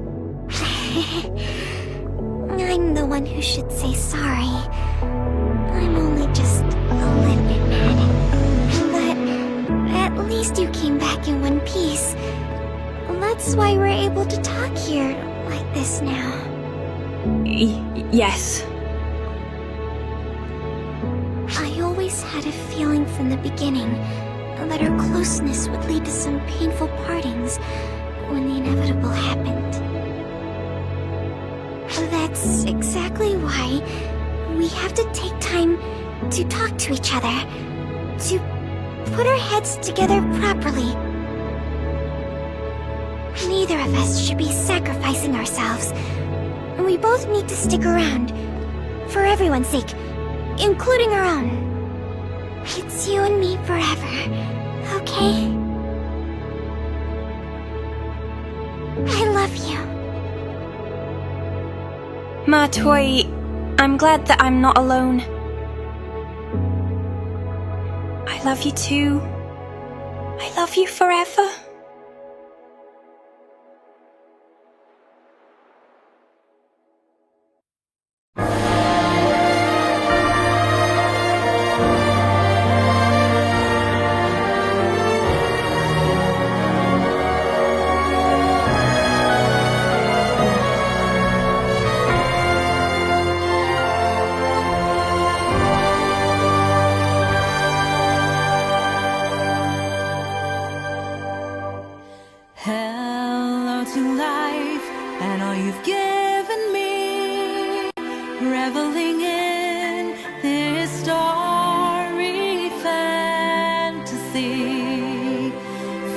I'm the one who should say sorry. I'm only just a little bit mad. But at least you came back in one piece. That's why we're able to talk here like this now. Yes. I always had a feeling from the beginning that our closeness would lead to some painful partings when the inevitable happened. That's exactly why we have to take time to talk to each other, to put our heads together properly. Neither of us should be sacrificing ourselves. We both need to stick around, for everyone's sake, including our own. It's you and me forever, okay? I love you. Ma Toy, I'm glad that I'm not alone. I love you too. I love you forever. Hello to life and all you've given me, reveling in this starry fantasy.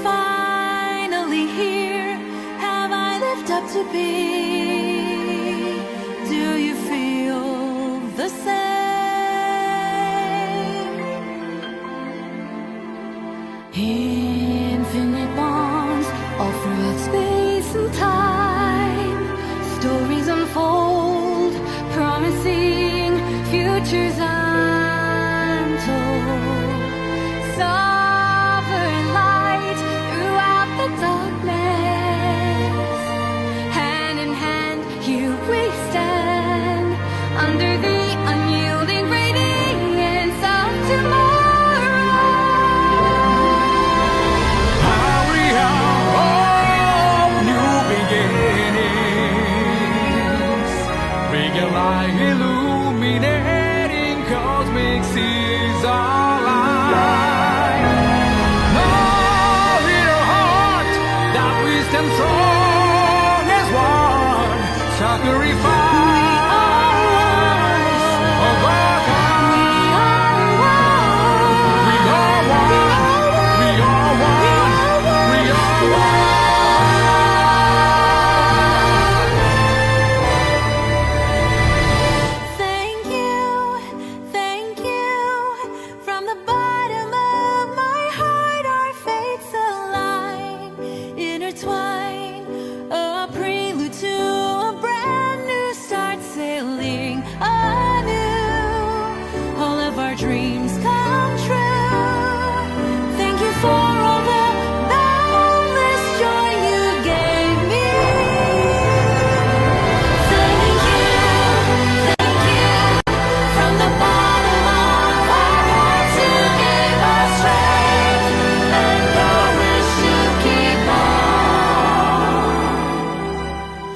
Finally here, have I lived up to be? Do you feel the same? Infinite bonds all throughout space and time, stories unfold, promising futures untold. Sovereign light throughout the darkness, hand in hand here we stand, under the unyielding radiance of tomorrow. illuminating cosmic seas alive. Know in your heart that we stand strong as one. Sacrifice.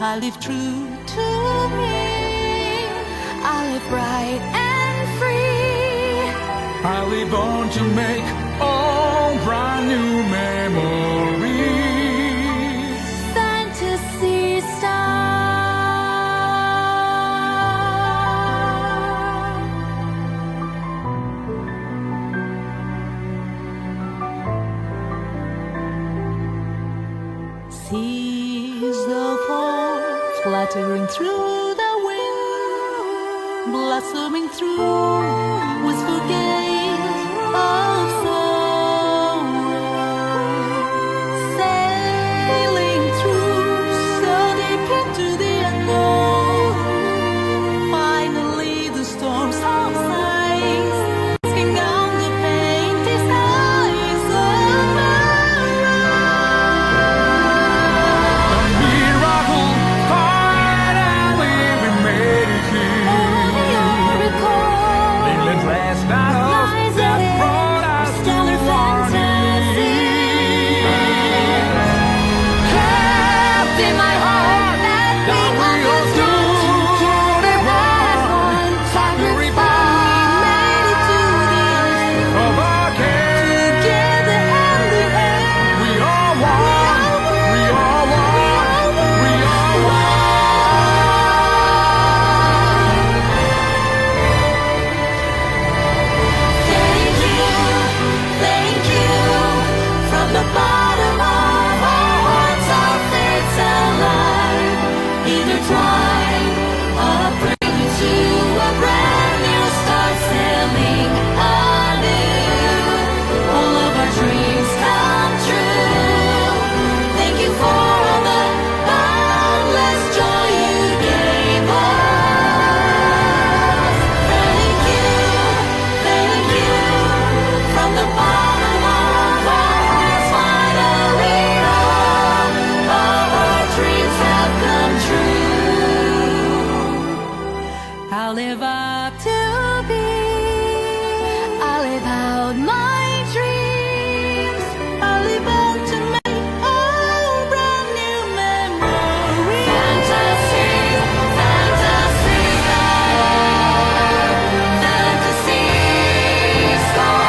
I live true to me. I live bright and free. I live on to make all brand new memories. Fantasy star. Seas of hope fluttering through the wind, blossoming through wistful gaze of sorrow, sailing through so deep into the unknown. Finally the storm subsides, masking out the painted skies of Miracle, finally we made it here. Limitless battles that brought us to our knees. Kept in my heart that we all stood in one. Sacrifice, made it to the end. Overcame. Together hand in hand. We all won. We all won. We all won. Thank you, from the bottom of our hearts, our fates alive, intertwined, bring you to a brand new start, sailing anew. All of our dreams come true. Thank you for all the boundless joy you gave us. Thank you, from the bottom of our hearts, finally all our dreams have come true. I'll live up to be. I'll live out my dreams. I'll live out to make all brand new memories. Fantasy, fantasy star. Fantasy star.